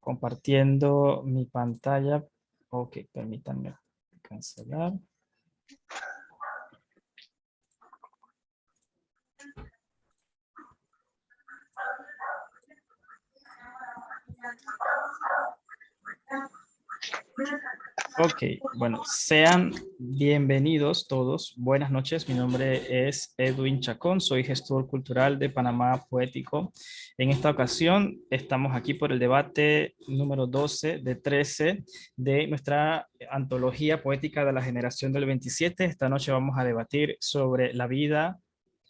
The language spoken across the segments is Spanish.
compartiendo mi pantalla. Ok, permítanme cancelar. Ok, bueno, sean bienvenidos todos. Buenas noches, mi nombre es Edwin Chacón, soy gestor cultural de Panamá Poético. En esta ocasión estamos aquí por el debate número 12 de 13 de nuestra antología poética de la generación del 27. Esta noche vamos a debatir sobre la vida,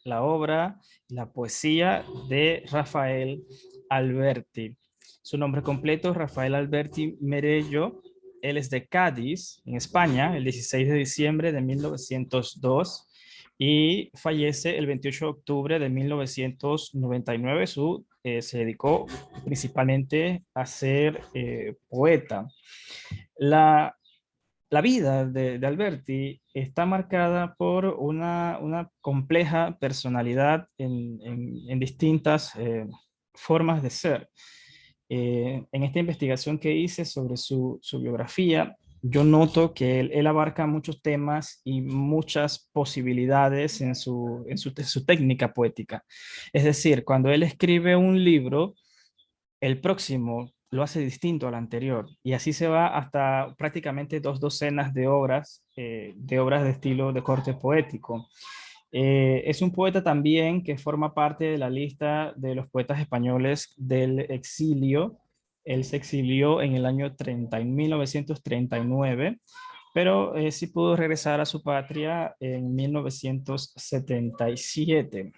la obra, la poesía de Rafael Alberti. Su nombre completo es Rafael Alberti Merello. Él es de Cádiz, en España, el 16 de diciembre de 1902 y fallece el 28 de octubre de 1999. Se dedicó principalmente a ser poeta. La vida de Alberti está marcada por una compleja personalidad en distintas formas de ser. En esta investigación que hice sobre su biografía, yo noto que él abarca muchos temas y muchas posibilidades en su técnica poética. Es decir, cuando él escribe un libro, el próximo lo hace distinto al anterior y así se va hasta prácticamente 2 docenas de obras de estilo de corte poético. Es un poeta también que forma parte de la lista de los poetas españoles del exilio. Él se exilió en el año 1939, pero sí pudo regresar a su patria en 1977.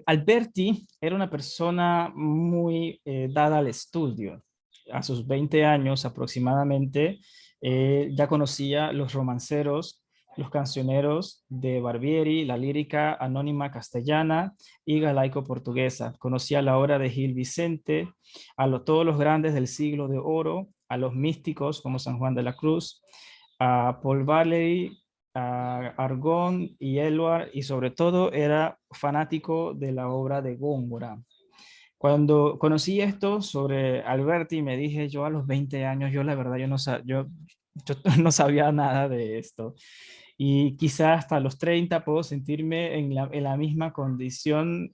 Alberti era una persona muy dada al estudio. A sus 20 años aproximadamente, ya conocía los romanceros, los cancioneros de Barbieri, la lírica anónima castellana y galaico portuguesa. Conocía la obra de Gil Vicente, todos los grandes del siglo de oro, a los místicos como San Juan de la Cruz, a Paul Valéry, a Argón y Eluard, y sobre todo era fanático de la obra de Góngora. Cuando conocí esto sobre Alberti, me dije yo a los 20 años, yo la verdad, yo no sabía nada de esto. Y quizás hasta los 30 puedo sentirme en la misma condición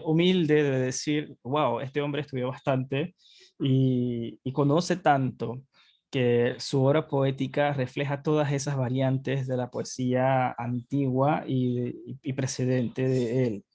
humilde de decir, wow, este hombre estudió bastante y conoce tanto que su obra poética refleja todas esas variantes de la poesía antigua y precedente de él.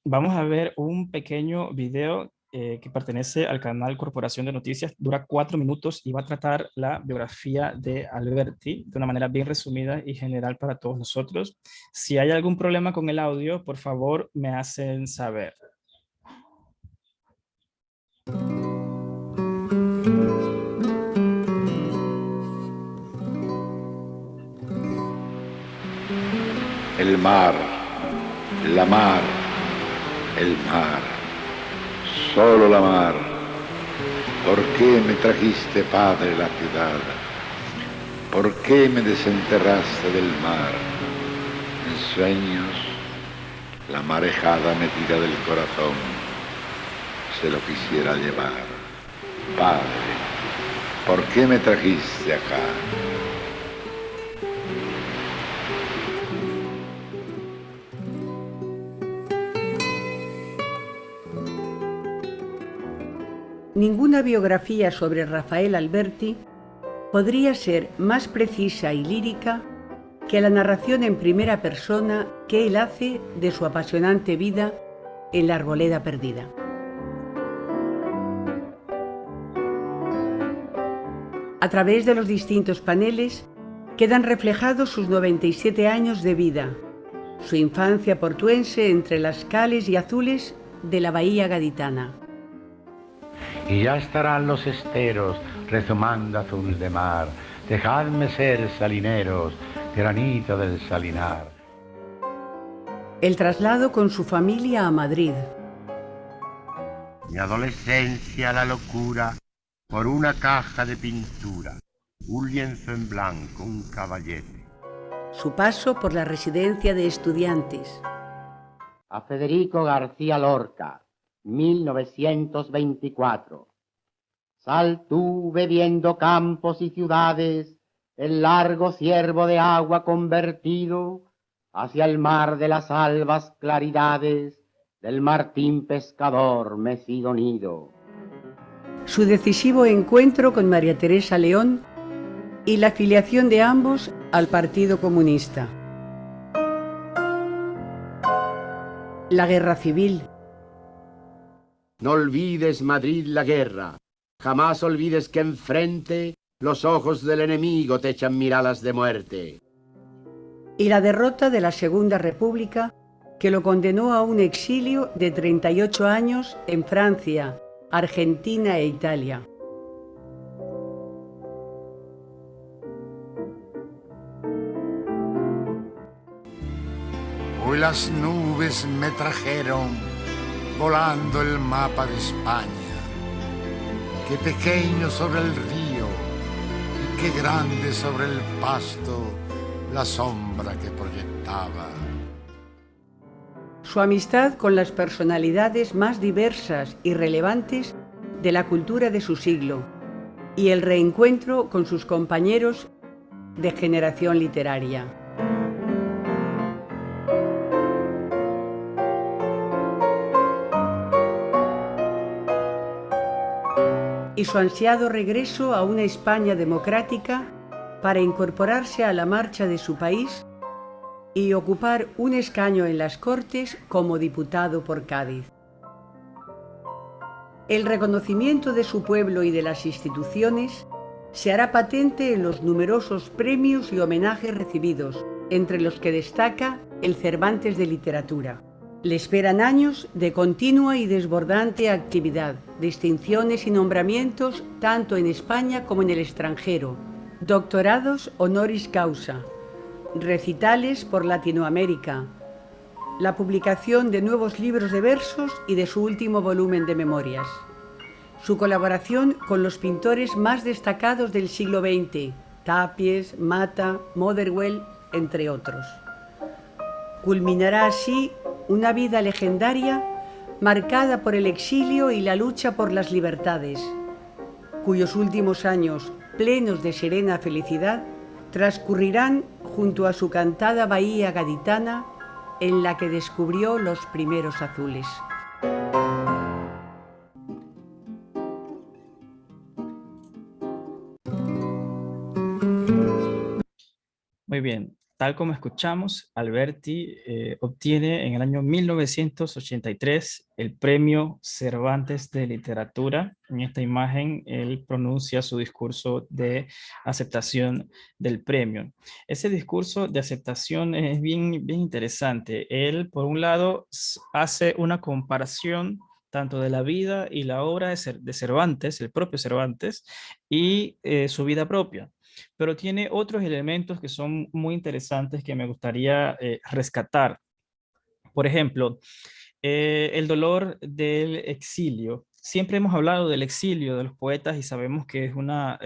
Vamos a ver un pequeño video que pertenece al canal Corporación de Noticias, dura 4 minutos y va a tratar la biografía de Alberti de una manera bien resumida y general para todos nosotros. Si hay algún problema con el audio, por favor me hacen saber. El mar, la mar, el mar, solo la mar. ¿Por qué me trajiste, Padre, la ciudad? ¿Por qué me desenterraste del mar? En sueños, la marejada me tira del corazón, se lo quisiera llevar. Padre, ¿por qué me trajiste acá? Ninguna biografía sobre Rafael Alberti podría ser más precisa y lírica que la narración en primera persona que él hace de su apasionante vida en la Arboleda Perdida. A través de los distintos paneles quedan reflejados sus 97 años de vida, su infancia portuense entre las cales y azules de la bahía gaditana. Y ya estarán los esteros rezumando azul de mar. Dejadme ser salineros, granito del salinar. El traslado con su familia a Madrid. Mi adolescencia, la locura, por una caja de pintura, un lienzo en blanco, un caballete. Su paso por la residencia de estudiantes. A Federico García Lorca, 1924. Sal tú bebiendo campos y ciudades, el largo ciervo de agua convertido hacia el mar de las albas claridades, del martín pescador mecido nido. Su decisivo encuentro con María Teresa León y la afiliación de ambos al Partido Comunista. La Guerra Civil. No olvides, Madrid, la guerra. Jamás olvides que enfrente los ojos del enemigo te echan miradas de muerte. Y la derrota de la Segunda República, que lo condenó a un exilio de 38 años en Francia, Argentina e Italia. Hoy las nubes me trajeron volando el mapa de España. Qué pequeño sobre el río y qué grande sobre el pasto la sombra que proyectaba. Su amistad con las personalidades más diversas y relevantes de la cultura de su siglo y el reencuentro con sus compañeros de generación literaria. Y su ansiado regreso a una España democrática para incorporarse a la marcha de su país y ocupar un escaño en las Cortes como diputado por Cádiz. El reconocimiento de su pueblo y de las instituciones se hará patente en los numerosos premios y homenajes recibidos, entre los que destaca el Cervantes de Literatura. Le esperan años de continua y desbordante actividad, distinciones y nombramientos tanto en España como en el extranjero, doctorados honoris causa, recitales por Latinoamérica, la publicación de nuevos libros de versos y de su último volumen de memorias, su colaboración con los pintores más destacados del siglo XX, Tapies, Mata, Motherwell, entre otros. Culminará así una vida legendaria marcada por el exilio y la lucha por las libertades, cuyos últimos años, plenos de serena felicidad, transcurrirán junto a su cantada bahía gaditana, en la que descubrió los primeros azules. Muy bien, tal como escuchamos, Alberti obtiene en el año 1983 el Premio Cervantes de Literatura. En esta imagen, él pronuncia su discurso de aceptación del premio. Ese discurso de aceptación es bien interesante. Él, por un lado, hace una comparación tanto de la vida y la obra de Cervantes, el propio Cervantes, y su vida propia. Pero tiene otros elementos que son muy interesantes que me gustaría rescatar. Por ejemplo, el dolor del exilio. Siempre hemos hablado del exilio de los poetas y sabemos que es una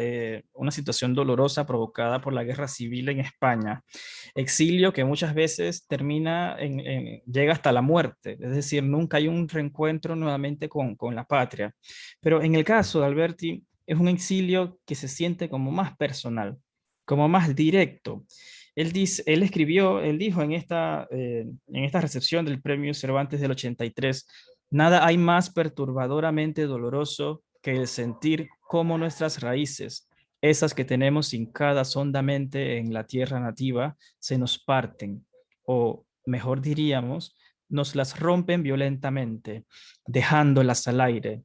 situación dolorosa provocada por la guerra civil en España. Exilio que muchas veces llega hasta la muerte, es decir, nunca hay un reencuentro nuevamente con la patria. Pero en el caso de Alberti, es un exilio que se siente como más personal, como más directo. Él dijo en esta recepción del Premio Cervantes del 83, nada hay más perturbadoramente doloroso que el sentir cómo nuestras raíces, esas que tenemos hincadas hondamente en la tierra nativa, se nos parten, o mejor diríamos, nos las rompen violentamente, dejándolas al aire,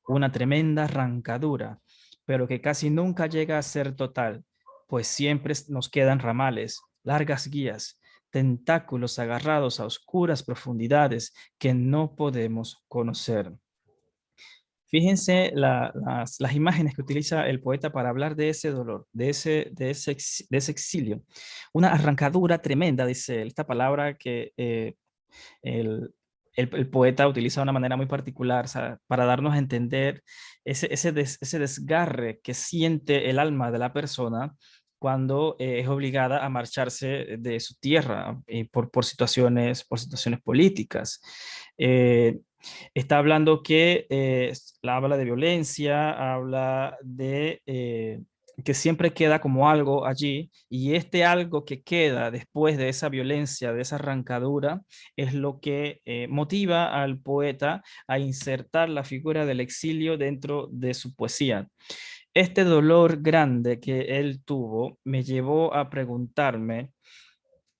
una tremenda arrancadura, pero que casi nunca llega a ser total, pues siempre nos quedan ramales, largas guías, tentáculos agarrados a oscuras profundidades que no podemos conocer. Fíjense las imágenes que utiliza el poeta para hablar de ese dolor, de ese exilio. Una arrancadura tremenda, dice él, esta palabra que el poeta utiliza de una manera muy particular, o sea, para darnos a entender ese desgarre que siente el alma de la persona cuando es obligada a marcharse de su tierra por situaciones políticas. Está hablando que habla de violencia, habla de que siempre queda como algo allí, y este algo que queda después de esa violencia, de esa arrancadura, es lo que motiva al poeta a insertar la figura del exilio dentro de su poesía. Este dolor grande que él tuvo me llevó a preguntarme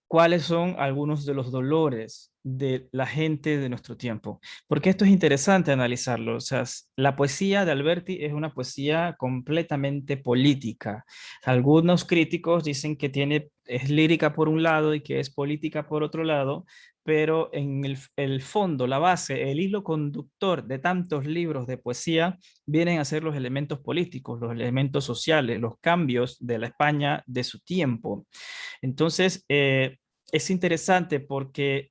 cuáles son algunos de los dolores de la gente de nuestro tiempo. Porque esto es interesante analizarlo. O sea, la poesía de Alberti es una poesía completamente política. Algunos críticos dicen que es lírica por un lado y que es política por otro lado, pero en el fondo, la base, el hilo conductor de tantos libros de poesía vienen a ser los elementos políticos, los elementos sociales, los cambios de la España de su tiempo. Entonces, es interesante porque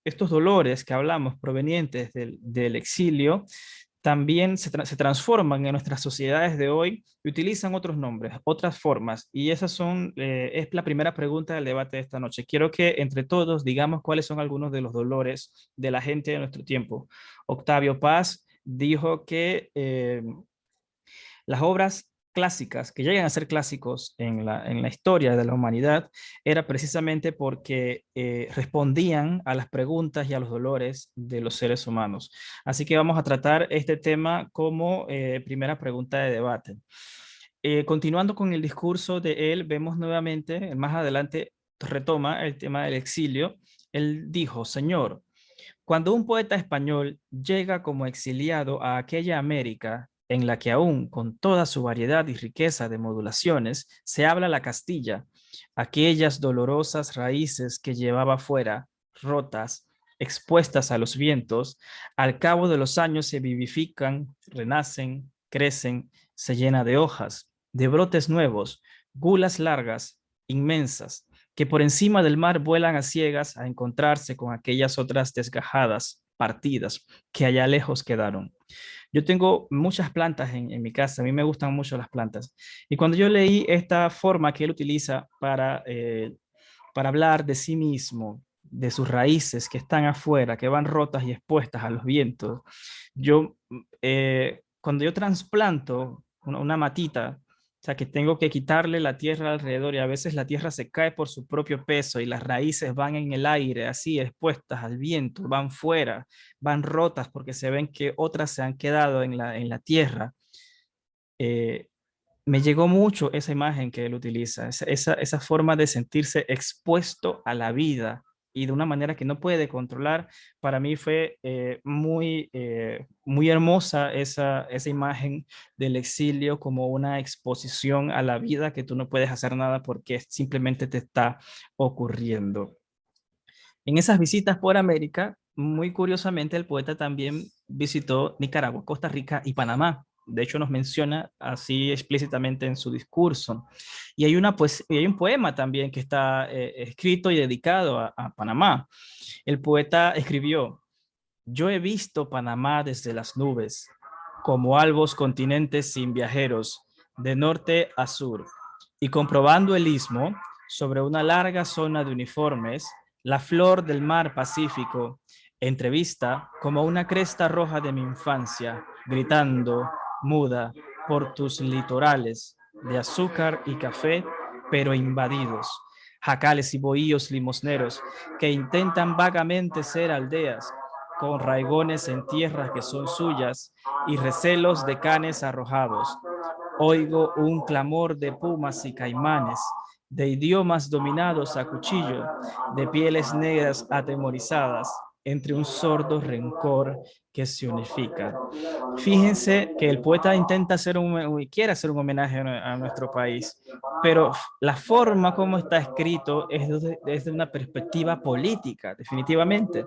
estos dolores que hablamos provenientes del exilio también se transforman en nuestras sociedades de hoy y utilizan otros nombres, otras formas. Y esas es la primera pregunta del debate de esta noche. Quiero que entre todos digamos cuáles son algunos de los dolores de la gente de nuestro tiempo. Octavio Paz dijo que las obras clásicas, que llegan a ser clásicos en la historia de la humanidad, era precisamente porque respondían a las preguntas y a los dolores de los seres humanos. Así que vamos a tratar este tema como primera pregunta de debate. Continuando con el discurso de él, vemos nuevamente, más adelante retoma el tema del exilio. Él dijo: Señor, cuando un poeta español llega como exiliado a aquella América en la que aún con toda su variedad y riqueza de modulaciones se habla la Castilla, aquellas dolorosas raíces que llevaba fuera, rotas, expuestas a los vientos, al cabo de los años se vivifican, renacen, crecen, se llena de hojas, de brotes nuevos, gulas largas, inmensas, que por encima del mar vuelan a ciegas a encontrarse con aquellas otras desgajadas, partidas, que allá lejos quedaron. Yo tengo muchas plantas en mi casa, a mí me gustan mucho las plantas. Y cuando yo leí esta forma que él utiliza para hablar de sí mismo, de sus raíces que están afuera, que van rotas y expuestas a los vientos, cuando yo trasplanto una matita, o sea, que tengo que quitarle la tierra alrededor y a veces la tierra se cae por su propio peso y las raíces van en el aire, así expuestas al viento, van fuera, van rotas porque se ven que otras se han quedado en la tierra. Me llegó mucho esa imagen que él utiliza, esa forma de sentirse expuesto a la vida y de una manera que no puede controlar. Para mí fue muy hermosa esa imagen del exilio como una exposición a la vida que tú no puedes hacer nada porque simplemente te está ocurriendo. En esas visitas por América, muy curiosamente, el poeta también visitó Nicaragua, Costa Rica y Panamá. De hecho, nos menciona así explícitamente en su discurso. Y hay un poema también que está escrito y dedicado a Panamá. El poeta escribió: yo he visto Panamá desde las nubes, como albos continentes sin viajeros, de norte a sur, y comprobando el istmo, sobre una larga zona de uniformes, la flor del mar Pacífico, entrevista como una cresta roja de mi infancia, gritando, muda, por tus litorales, de azúcar y café, pero invadidos, jacales y bohíos limosneros que intentan vagamente ser aldeas, con raigones en tierras que son suyas y recelos de canes arrojados. Oigo un clamor de pumas y caimanes, de idiomas dominados a cuchillo, de pieles negras atemorizadas, entre un sordo rencor que se unifica. Fíjense que el poeta intenta quiere hacer un homenaje a nuestro país, pero la forma como está escrito es desde una perspectiva política, definitivamente.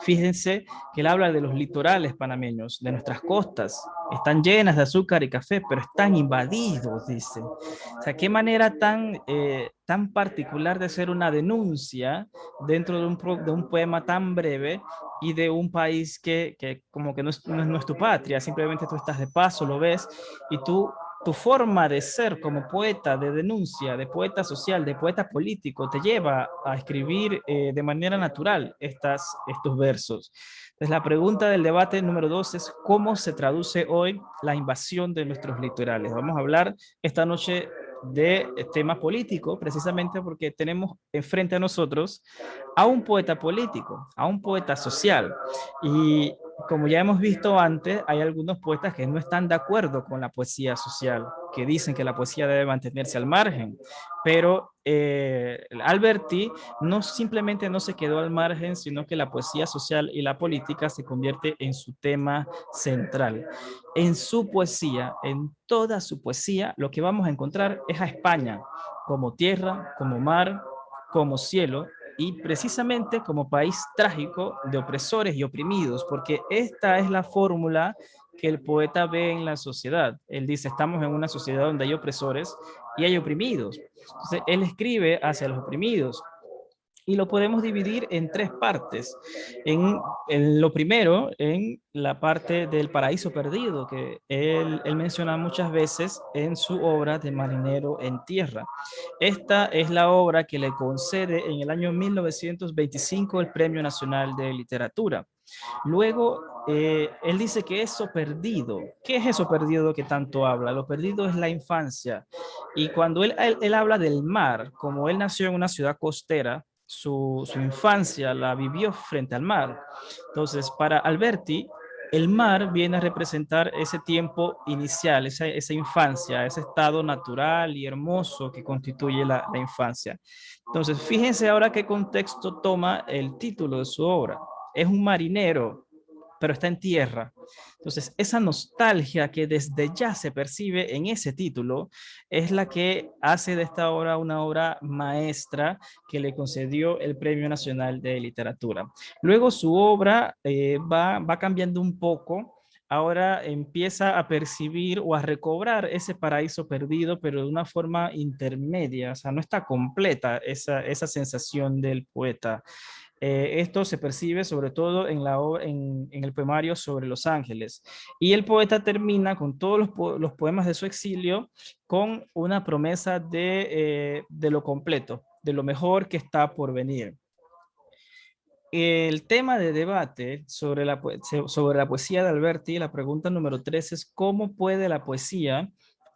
Fíjense que él habla de los litorales panameños, de nuestras costas, están llenas de azúcar y café, pero están invadidos, dice. O sea, qué manera tan particular de hacer una denuncia dentro de un poema tan breve y de un país que como que no es tu patria, simplemente tú estás de paso, lo ves y tú tu forma de ser como poeta de denuncia, de poeta social, de poeta político, te lleva a escribir de manera natural estos versos. Entonces, la pregunta del debate número 2 es ¿cómo se traduce hoy la invasión de nuestros litorales? Vamos a hablar esta noche de tema político, precisamente porque tenemos enfrente a nosotros a un poeta político, a un poeta social. Y como ya hemos visto antes, hay algunos poetas que no están de acuerdo con la poesía social, que dicen que la poesía debe mantenerse al margen. Pero Alberti no simplemente no se quedó al margen, sino que la poesía social y la política se convierte en su tema central. En su poesía, en toda su poesía, lo que vamos a encontrar es a España como tierra, como mar, como cielo, y precisamente como país trágico de opresores y oprimidos, porque esta es la fórmula que el poeta ve en la sociedad. Él dice, estamos en una sociedad donde hay opresores y hay oprimidos. Entonces, él escribe hacia los oprimidos y lo podemos dividir en tres partes. En lo primero, en la parte del paraíso perdido, que él menciona muchas veces en su obra de Marinero en Tierra. Esta es la obra que le concede en el año 1925 el Premio Nacional de Literatura. Luego, él dice que eso perdido, ¿qué es eso perdido que tanto habla? Lo perdido es la infancia. Y cuando él habla del mar, como él nació en una ciudad costera, su infancia la vivió frente al mar. Entonces, para Alberti, el mar viene a representar ese tiempo inicial, esa infancia, ese estado natural y hermoso que constituye la infancia. Entonces, fíjense ahora qué contexto toma el título de su obra. Es un marinero, pero está en tierra. Entonces, esa nostalgia que desde ya se percibe en ese título es la que hace de esta obra una obra maestra que le concedió el Premio Nacional de Literatura. Luego su obra va cambiando un poco. Ahora empieza a percibir o a recobrar ese paraíso perdido, pero de una forma intermedia, o sea, no está completa esa sensación del poeta. Esto se percibe sobre todo en el poemario sobre Los Ángeles. Y el poeta termina con todos los poemas de su exilio con una promesa de lo completo, de lo mejor que está por venir. El tema de debate sobre sobre la poesía de Alberti, la pregunta número 3 es ¿cómo puede la poesía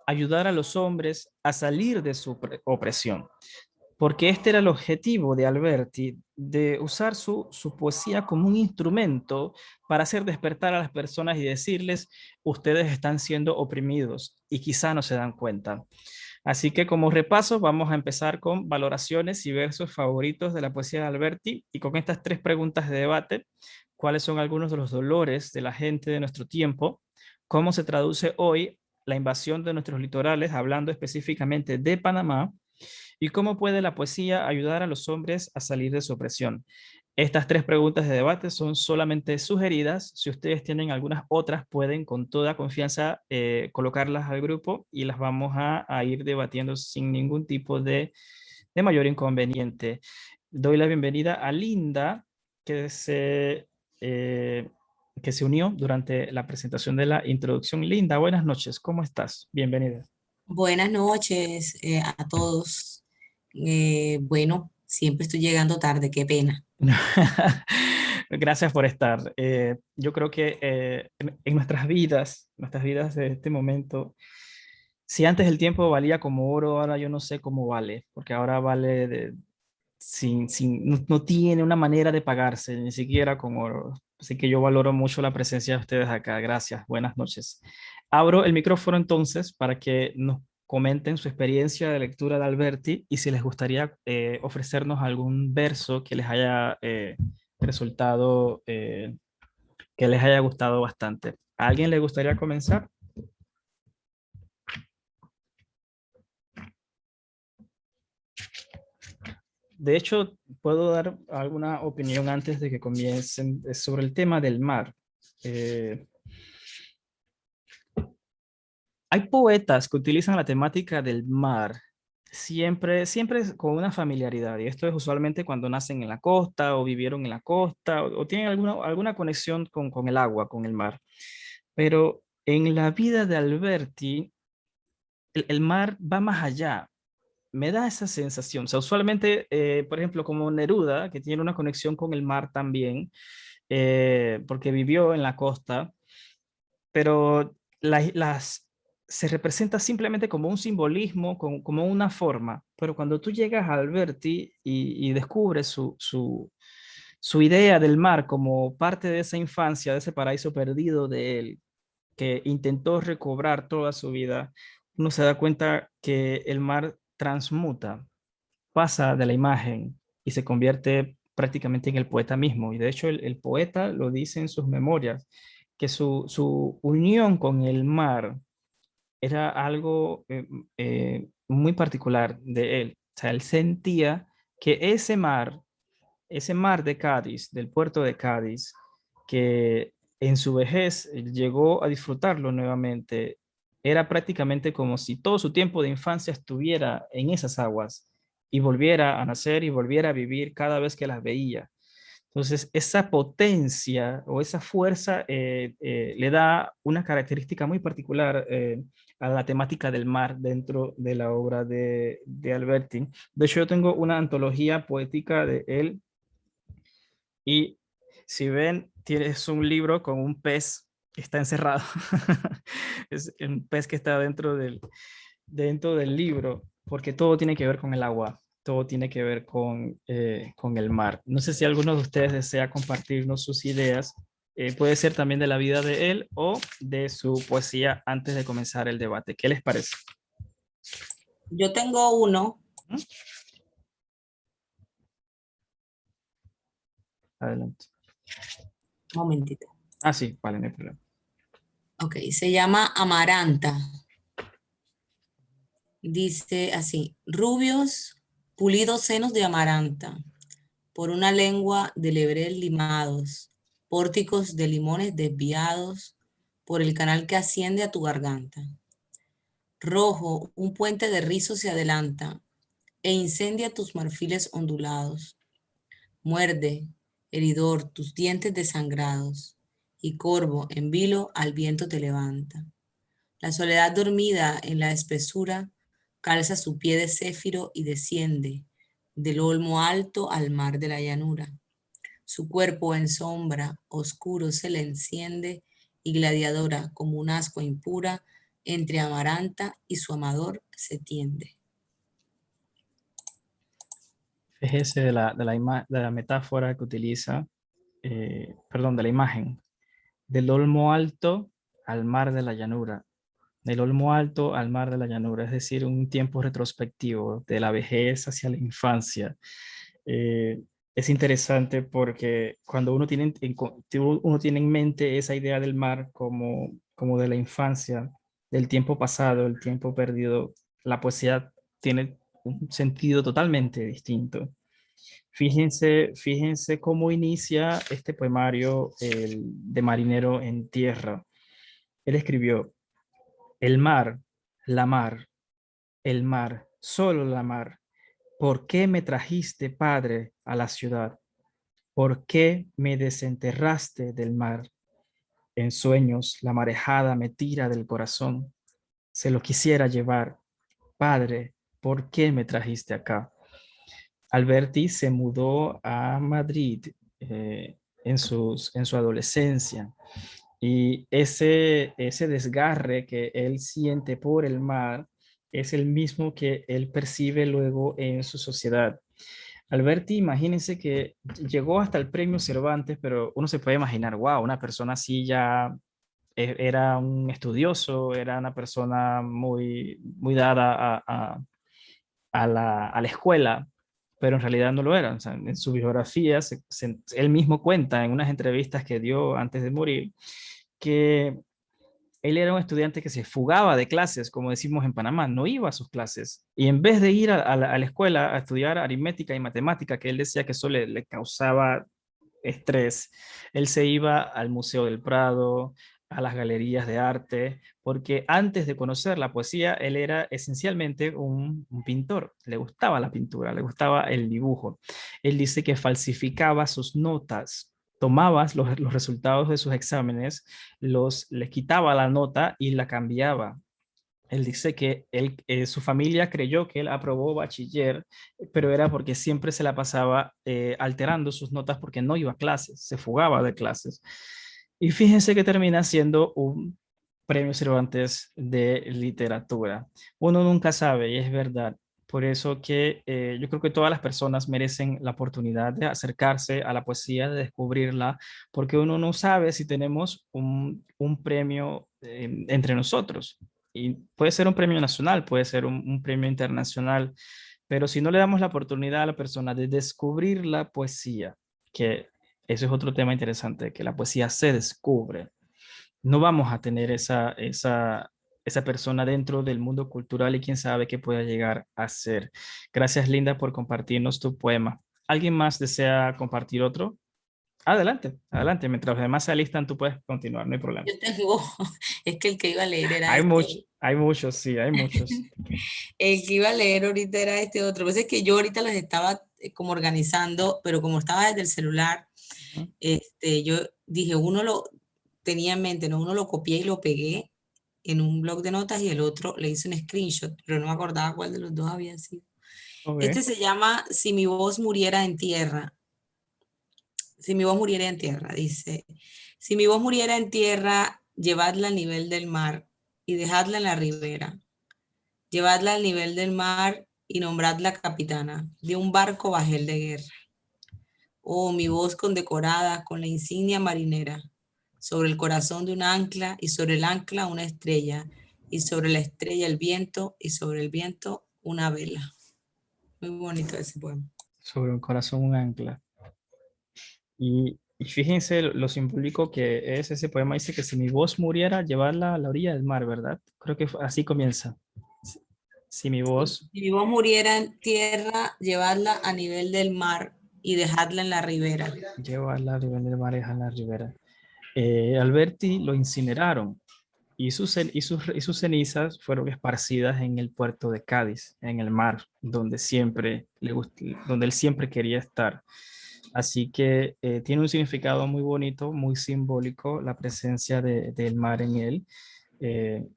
ayudar a los hombres a salir de su opresión? Porque este era el objetivo de Alberti, de usar su poesía como un instrumento para hacer despertar a las personas y decirles, ustedes están siendo oprimidos y quizá no se dan cuenta. Así que como repaso vamos a empezar con valoraciones y versos favoritos de la poesía de Alberti y con estas tres preguntas de debate, ¿cuáles son algunos de los dolores de la gente de nuestro tiempo? ¿Cómo se traduce hoy la invasión de nuestros litorales, hablando específicamente de Panamá? ¿Y cómo puede la poesía ayudar a los hombres a salir de su opresión? Estas tres preguntas de debate son solamente sugeridas. Si ustedes tienen algunas otras, pueden con toda confianza colocarlas al grupo y las vamos a ir debatiendo sin ningún tipo de mayor inconveniente. Doy la bienvenida a Linda, eh, que se unió durante la presentación de la introducción. Linda, buenas noches, ¿cómo estás? Bienvenida. Buenas noches a todos. Bueno, siempre estoy llegando tarde, qué pena. Gracias por estar. Yo creo que en nuestras vidas de este momento, si antes el tiempo valía como oro, ahora yo no sé cómo vale, porque ahora vale no tiene una manera de pagarse, ni siquiera con oro. Así que yo valoro mucho la presencia de ustedes acá. Gracias. Buenas noches. Abro el micrófono entonces para que nos comenten su experiencia de lectura de Alberti y si les gustaría ofrecernos algún verso que les haya resultado, que les haya gustado bastante. ¿A alguien le gustaría comenzar? De hecho, puedo dar alguna opinión antes de que comiencen sobre el tema del mar. Hay poetas que utilizan la temática del mar siempre con una familiaridad, y esto es usualmente cuando nacen en la costa o vivieron en la costa o tienen alguna conexión con el agua, con el mar. Pero en la vida de Alberti el mar va más allá. Me da esa sensación. O sea, usualmente, por ejemplo, como Neruda, que tiene una conexión con el mar también, porque vivió en la costa, pero se representa simplemente como un simbolismo, como una forma. Pero cuando tú llegas a Alberti y descubres su idea del mar como parte de esa infancia, de ese paraíso perdido de él, que intentó recobrar toda su vida, uno se da cuenta que el mar transmuta, pasa de la imagen y se convierte prácticamente en el poeta mismo. Y de hecho el poeta lo dice en sus memorias, que su unión con el mar era algo muy particular de él. O sea, él sentía que ese mar de Cádiz, del puerto de Cádiz, que en su vejez llegó a disfrutarlo nuevamente, era prácticamente como si todo su tiempo de infancia estuviera en esas aguas y volviera a nacer y volviera a vivir cada vez que las veía. Entonces, esa potencia o esa fuerza le da una característica muy particular a la temática del mar dentro de la obra de Alberti. De hecho, yo tengo una antología poética de él y si ven, tienes un libro con un pez que está encerrado. Es un pez que está dentro del libro, porque todo tiene que ver con el agua, todo tiene que ver con el mar. No sé si alguno de ustedes desea compartirnos sus ideas. Puede ser también de la vida de él o de su poesía antes de comenzar el debate. ¿Qué les parece? Yo tengo uno. Adelante. Un momentito. Ah, sí, vale, no hay problema. Ok, se llama Amaranta. Dice así: rubios, pulidos senos de amaranta, por una lengua de lebrel limados, pórticos de limones desviados, por el canal que asciende a tu garganta. Rojo, un puente de rizo se adelanta, e incendia tus marfiles ondulados. Muerde, heridor, tus dientes desangrados, y corvo, en vilo, al viento te levanta. La soledad dormida en la espesura calza su pie de céfiro y desciende del olmo alto al mar de la llanura. Su cuerpo en sombra, oscuro se le enciende y gladiadora como un ascua impura entre Amaranta y su amador se tiende. Fíjese de la metáfora que utiliza, perdón, de la imagen, del olmo alto al mar de la llanura, del olmo alto al mar de la llanura, es decir, un tiempo retrospectivo de la vejez hacia la infancia. Es interesante porque cuando uno tiene en mente esa idea del mar como de la infancia, del tiempo pasado, el tiempo perdido, la poesía tiene un sentido totalmente distinto. Fíjense cómo inicia este poemario de Marinero en Tierra. Él escribió: el mar, la mar, el mar, solo la mar. ¿Por qué me trajiste, Padre, a la ciudad? ¿Por qué me desenterraste del mar? En sueños la marejada me tira del corazón. Se lo quisiera llevar. Padre, ¿por qué me trajiste acá? Alberti se mudó a Madrid en su adolescencia y ese desgarre que él siente por el mar es el mismo que él percibe luego en su sociedad. Alberti, imagínense que llegó hasta el premio Cervantes, pero uno se puede imaginar, wow, una persona así ya era un estudioso, era una persona muy dada a la escuela, pero en realidad no lo era. O sea, en su biografía, él mismo cuenta en unas entrevistas que dio antes de morir, que él era un estudiante que se fugaba de clases, como decimos en Panamá, no iba a sus clases. Y en vez de ir a la escuela a estudiar aritmética y matemática, que él decía que eso le causaba estrés, él se iba al Museo del Prado, a las galerías de arte, porque antes de conocer la poesía, él era esencialmente un pintor. Le gustaba la pintura, le gustaba el dibujo. Él dice que falsificaba sus notas, tomaba los resultados de sus exámenes, les quitaba la nota y la cambiaba Él dice que su familia creyó que él aprobó bachiller, pero era porque siempre se la pasaba alterando sus notas porque no iba a clases, se fugaba de clases. Y fíjense que termina siendo un premio Cervantes de literatura. Uno nunca sabe y es verdad. Por eso que yo creo que todas las personas merecen la oportunidad de acercarse a la poesía, de descubrirla, porque uno no sabe si tenemos un premio entre nosotros. Y puede ser un premio nacional, puede ser un premio internacional, pero si no le damos la oportunidad a la persona de descubrir la poesía, que eso es otro tema interesante, que la poesía se descubre, no vamos a tener esa persona dentro del mundo cultural y quién sabe qué pueda llegar a ser. Gracias, Linda, por compartirnos tu poema. ¿Alguien más desea compartir otro? Adelante, adelante. Mientras los demás se alistan, tú puedes continuar, no hay problema. Yo tengo, es que el que iba a leer era Hay muchos, sí, hay muchos. el que iba a leer ahorita era este otro. Pues es que yo ahorita los estaba como organizando, pero como estaba desde el celular, yo dije, uno lo tenía en mente, ¿no? Uno lo copié y lo pegué en un blog de notas y el otro le hice un screenshot, pero no me acordaba cuál de los dos había sido. Okay. Este se llama Si mi voz muriera en tierra. Si mi voz muriera en tierra, dice, si mi voz muriera en tierra, llevadla al nivel del mar y dejadla en la ribera. Llevadla al nivel del mar y nombradla capitana de un barco bajel de guerra. Oh, mi voz condecorada con la insignia marinera, sobre el corazón de un ancla y sobre el ancla una estrella, y sobre la estrella el viento y sobre el viento una vela. Muy bonito ese poema. Sobre un corazón, un ancla. Y fíjense lo simbólico que es ese poema. Dice que si mi voz muriera, llevarla a la orilla del mar, ¿verdad? Creo que así comienza. Si mi voz... Si mi voz muriera en tierra, llevarla a nivel del mar y dejarla en la ribera. Llevarla a nivel del mar y dejarla en la ribera. Alberti lo incineraron y sus cenizas fueron esparcidas en el puerto de Cádiz, en el mar, donde donde él siempre quería estar. Así que tiene un significado muy bonito, muy simbólico, la presencia del mar en él.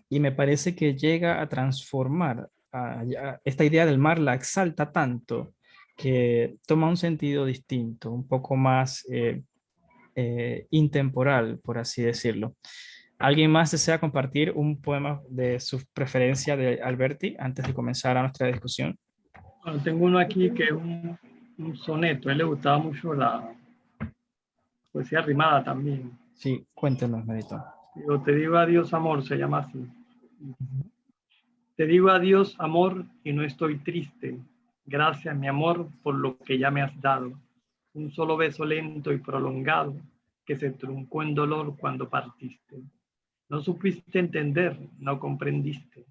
Y me parece que llega a transformar esta idea del mar, la exalta tanto que toma un sentido distinto, un poco más intemporal, por así decirlo. ¿Alguien más desea compartir un poema de su preferencia de Alberti antes de comenzar a nuestra discusión? Bueno, tengo uno aquí que es un soneto. A él le gustaba mucho la poesía rimada también. Sí, cuéntenos, Merito. Digo, te digo adiós, amor, se llama así. Te digo adiós, amor, y no estoy triste. Gracias, mi amor, por lo que ya me has dado. Un solo beso lento y prolongado que se truncó en dolor cuando partiste. No supiste entender, no comprendiste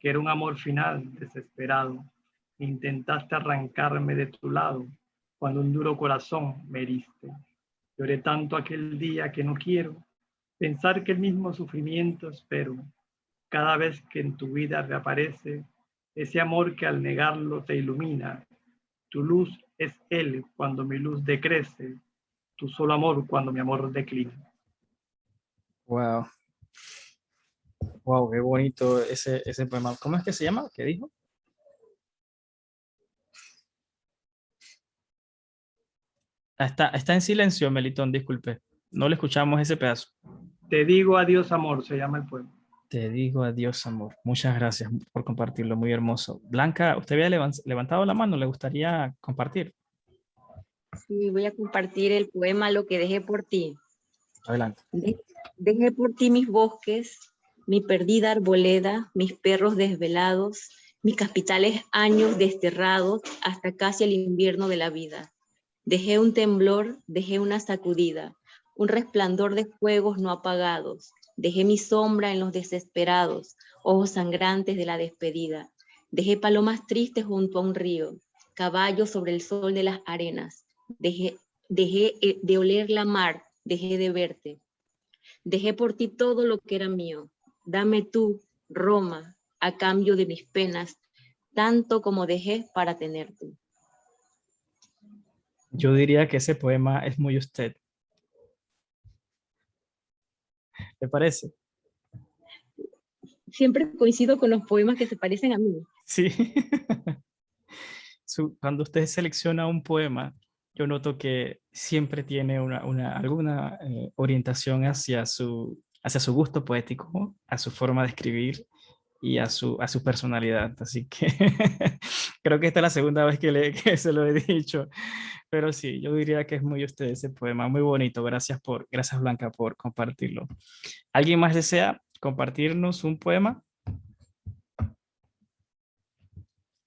que era un amor final, desesperado. Intentaste arrancarme de tu lado cuando un duro corazón me heriste. Lloré tanto aquel día que no quiero pensar que el mismo sufrimiento espero. Cada vez que en tu vida reaparece ese amor que al negarlo te ilumina. Tu luz es él cuando mi luz decrece, tu solo amor cuando mi amor declina. Wow. Wow, qué bonito ese poema. ¿Cómo es que se llama? ¿Qué dijo? Está en silencio, Melitón, disculpe. No le escuchamos ese pedazo. Te digo adiós, amor, se llama el poema. Te digo adiós, amor. Muchas gracias por compartirlo, muy hermoso. Blanca, usted había levantado la mano, ¿le gustaría compartir? Sí, voy a compartir el poema Lo que dejé por ti. Adelante. Dejé por ti mis bosques, mi perdida arboleda, mis perros desvelados, mis capitales años desterrados hasta casi el invierno de la vida. Dejé un temblor, dejé una sacudida, un resplandor de fuegos no apagados. Dejé mi sombra en los desesperados, ojos sangrantes de la despedida. Dejé palomas tristes junto a un río, caballos sobre el sol de las arenas. Dejé de oler la mar, dejé de verte. Dejé por ti todo lo que era mío. Dame tú, Roma, a cambio de mis penas, tanto como dejé para tenerte. Yo diría que ese poema es muy usted. ¿Te parece? siempre coincido con los poemas que se parecen a mí. Sí. Cuando usted selecciona un poema, yo noto que siempre tiene alguna orientación hacia su gusto poético, a su forma de escribir y a su personalidad. Así que creo que esta es la segunda vez que se lo he dicho. Pero sí, yo diría que es muy usted ese poema, muy bonito. Gracias Blanca por compartirlo. ¿Alguien más desea compartirnos un poema?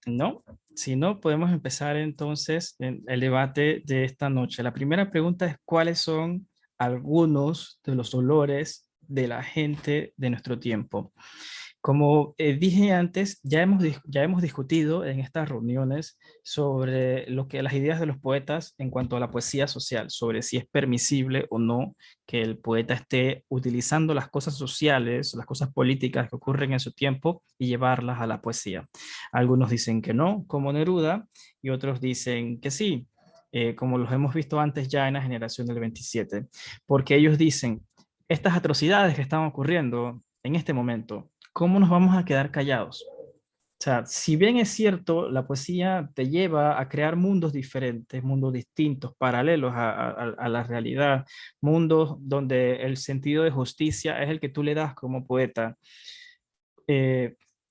¿No? Si no, podemos empezar entonces el debate de esta noche. La primera pregunta es: ¿cuáles son algunos de los dolores de la gente de nuestro tiempo? Como dije antes, ya hemos discutido en estas reuniones sobre las ideas de los poetas en cuanto a la poesía social, sobre si es permisible o no que el poeta esté utilizando las cosas sociales, las cosas políticas que ocurren en su tiempo y llevarlas a la poesía. Algunos dicen que no, como Neruda, y otros dicen que sí, como los hemos visto antes ya en la generación del 27, porque ellos dicen: estas atrocidades que están ocurriendo en este momento, ¿cómo nos vamos a quedar callados? O sea, si bien es cierto, la poesía te lleva a crear mundos diferentes, mundos distintos, paralelos a la realidad, mundos donde el sentido de justicia es el que tú le das como poeta.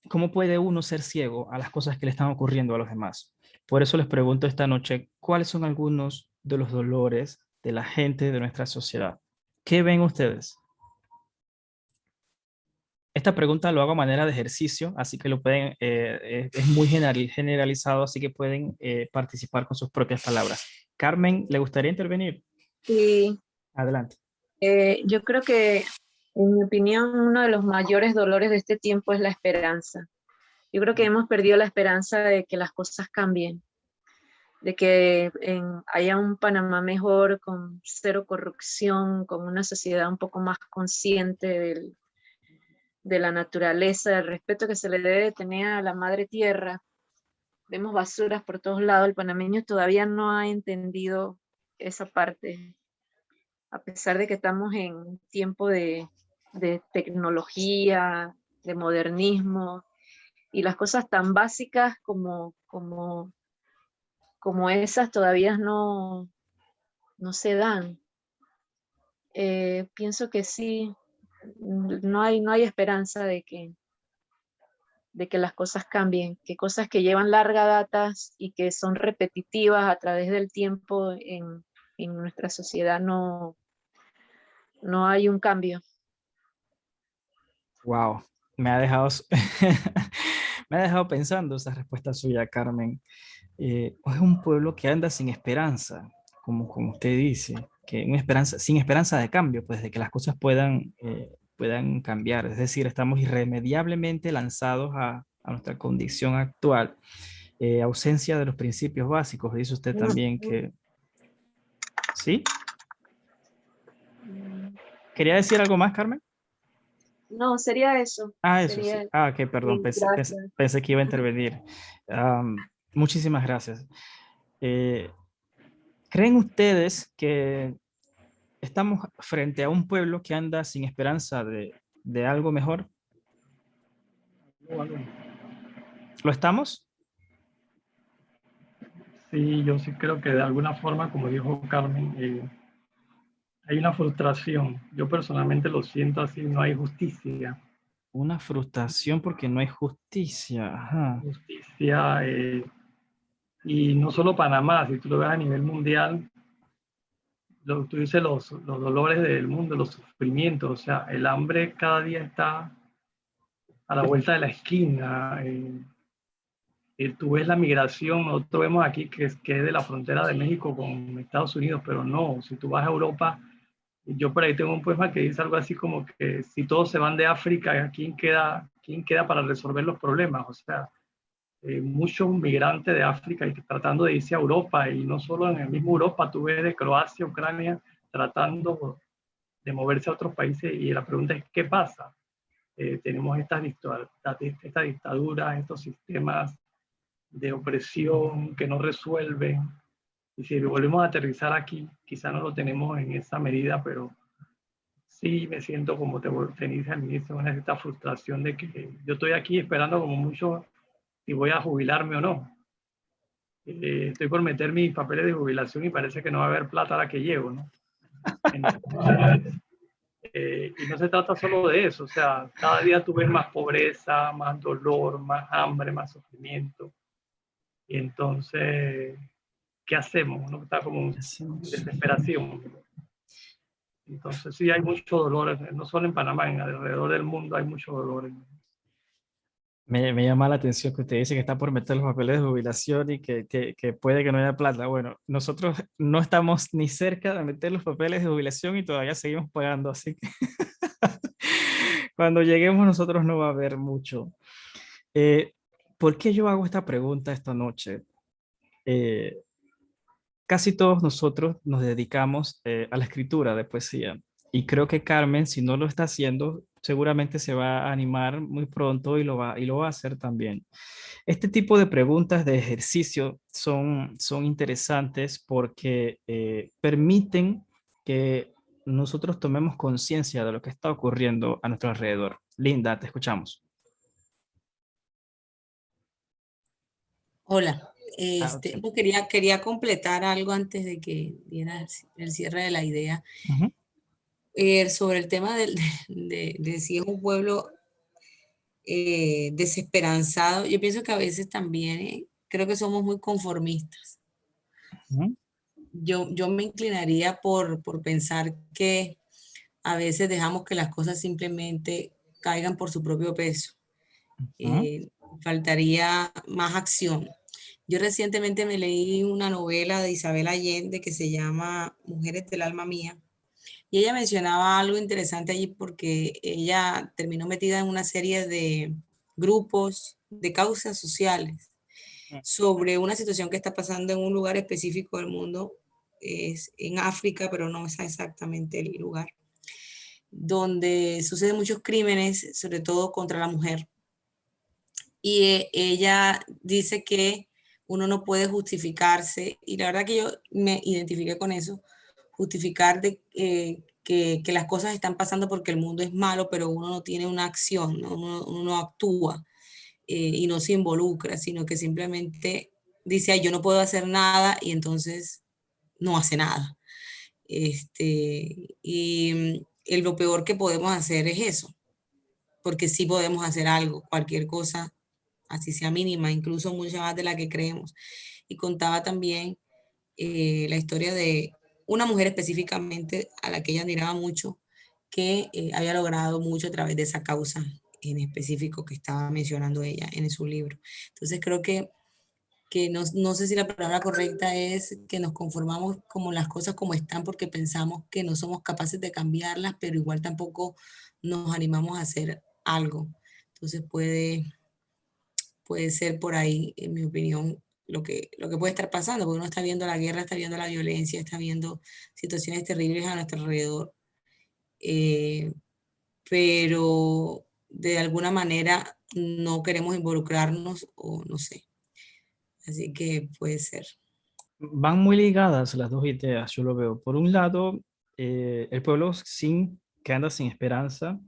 ¿Cómo puede uno ser ciego a las cosas que le están ocurriendo a los demás? Por eso les pregunto esta noche: ¿cuáles son algunos de los dolores de la gente de nuestra sociedad? ¿Qué ven ustedes? Esta pregunta lo hago a manera de ejercicio, así que lo pueden, es muy generalizado, así que pueden participar con sus propias palabras. Carmen, ¿le gustaría intervenir? Sí. Adelante. Yo creo que, en mi opinión, uno de los mayores dolores de este tiempo es la esperanza. Yo creo que hemos perdido la esperanza de que las cosas cambien, de que haya un Panamá mejor, con cero corrupción, con una sociedad un poco más consciente de la naturaleza, del respeto que se le debe tener a la madre tierra. Vemos basuras por todos lados. El panameño todavía no ha entendido esa parte, a pesar de que estamos en tiempo de tecnología, de modernismo, y las cosas tan básicas como esas todavía no se dan. Pienso que sí, no hay esperanza de que las cosas cambien, que cosas que llevan larga datas y que son repetitivas a través del tiempo en nuestra sociedad, no hay un cambio. Wow, me ha dejado, me ha dejado pensando esa respuesta suya, Carmen. Es un pueblo que anda sin esperanza, como usted dice, que sin esperanza de cambio, pues de que las cosas puedan cambiar. Es decir, estamos irremediablemente lanzados a nuestra condición actual. Ausencia de los principios básicos, dice usted también que... ¿Sí? ¿Quería decir algo más, Carmen? No, sería eso. Eso sí. Ok, perdón, pensé que iba a intervenir. Muchísimas gracias. ¿Creen ustedes que estamos frente a un pueblo que anda sin esperanza de algo mejor? ¿Lo estamos? Sí, yo sí creo que de alguna forma, como dijo Carmen, hay una frustración. Yo personalmente lo siento así, no hay justicia. Una frustración porque no hay justicia. Ajá. Justicia, y no solo Panamá, si tú lo ves a nivel mundial, tú dices los dolores del mundo, los sufrimientos, o sea, el hambre cada día está a la vuelta de la esquina. Tú ves la migración, nosotros vemos aquí que es de la frontera de México con Estados Unidos, pero no, si tú vas a Europa, yo por ahí tengo un poema que dice algo así como que si todos se van de África, ¿quién queda para resolver los problemas? O sea, muchos migrantes de África y tratando de irse a Europa, y no solo en el mismo Europa, tú ves de Croacia, Ucrania, tratando de moverse a otros países, y la pregunta es, ¿qué pasa? Tenemos esta dictadura, estos sistemas de opresión que no resuelven, y si volvemos a aterrizar aquí, quizá no lo tenemos en esa medida, pero sí me siento como te dije al inicio, una cierta frustración de que yo estoy aquí esperando como mucho si voy a jubilarme o no. Estoy por meter mis papeles de jubilación y parece que no va a haber plata a la que llego, ¿no? Entonces, y no se trata solo de eso, o sea, cada día tú ves más pobreza, más dolor, más hambre, más sufrimiento. Y entonces, ¿qué hacemos? Uno está como en desesperación. Entonces, sí, hay mucho dolor, no solo en Panamá, en alrededor del mundo hay mucho dolor. Me llama la atención que usted dice que está por meter los papeles de jubilación y que puede que no haya plata. Bueno, nosotros no estamos ni cerca de meter los papeles de jubilación y todavía seguimos pagando, así que cuando lleguemos nosotros no va a haber mucho. ¿Por qué yo hago esta pregunta esta noche? Casi todos nosotros nos dedicamos a la escritura de poesía y creo que Carmen, si no lo está haciendo, seguramente se va a animar muy pronto y lo va a hacer también. Este tipo de preguntas de ejercicio son interesantes porque permiten que nosotros tomemos conciencia de lo que está ocurriendo a nuestro alrededor. Linda, te escuchamos. Hola, Ok. no, quería completar algo antes de que diera el cierre de la idea. Ujú. Sobre el tema de si es un pueblo desesperanzado, yo pienso que a veces también creo que somos muy conformistas. Ujú. Yo me inclinaría por pensar que a veces dejamos que las cosas simplemente caigan por su propio peso. Ujú. Faltaría más acción. Yo recientemente me leí una novela de Isabel Allende que se llama Mujeres del alma mía. Y ella mencionaba algo interesante allí porque ella terminó metida en una serie de grupos de causas sociales sobre una situación que está pasando en un lugar específico del mundo, es en África, pero no es exactamente el lugar, donde suceden muchos crímenes, sobre todo contra la mujer. Y ella dice que uno no puede justificarse, y la verdad que yo me identifiqué con eso, justificar que las cosas están pasando porque el mundo es malo, pero uno no tiene una acción, ¿no? Uno no actúa y no se involucra, sino que simplemente dice, ay, yo no puedo hacer nada y entonces no hace nada. Lo peor que podemos hacer es eso, porque sí podemos hacer algo, cualquier cosa, así sea mínima, incluso mucha más de la que creemos. Y contaba también la historia de una mujer específicamente a la que ella admiraba mucho, que había logrado mucho a través de esa causa en específico que estaba mencionando ella en su libro. Entonces creo que no sé si la palabra correcta es que nos conformamos como las cosas como están porque pensamos que no somos capaces de cambiarlas, pero igual tampoco nos animamos a hacer algo. Entonces puede ser por ahí, en mi opinión, lo que puede estar pasando, porque uno está viendo la guerra, está viendo la violencia, está viendo situaciones terribles a nuestro alrededor, eh, pero de alguna manera no queremos involucrarnos o no sé. Así que puede ser. Van muy ligadas las dos ideas, yo lo veo. Por un lado, el pueblo que anda sin esperanza,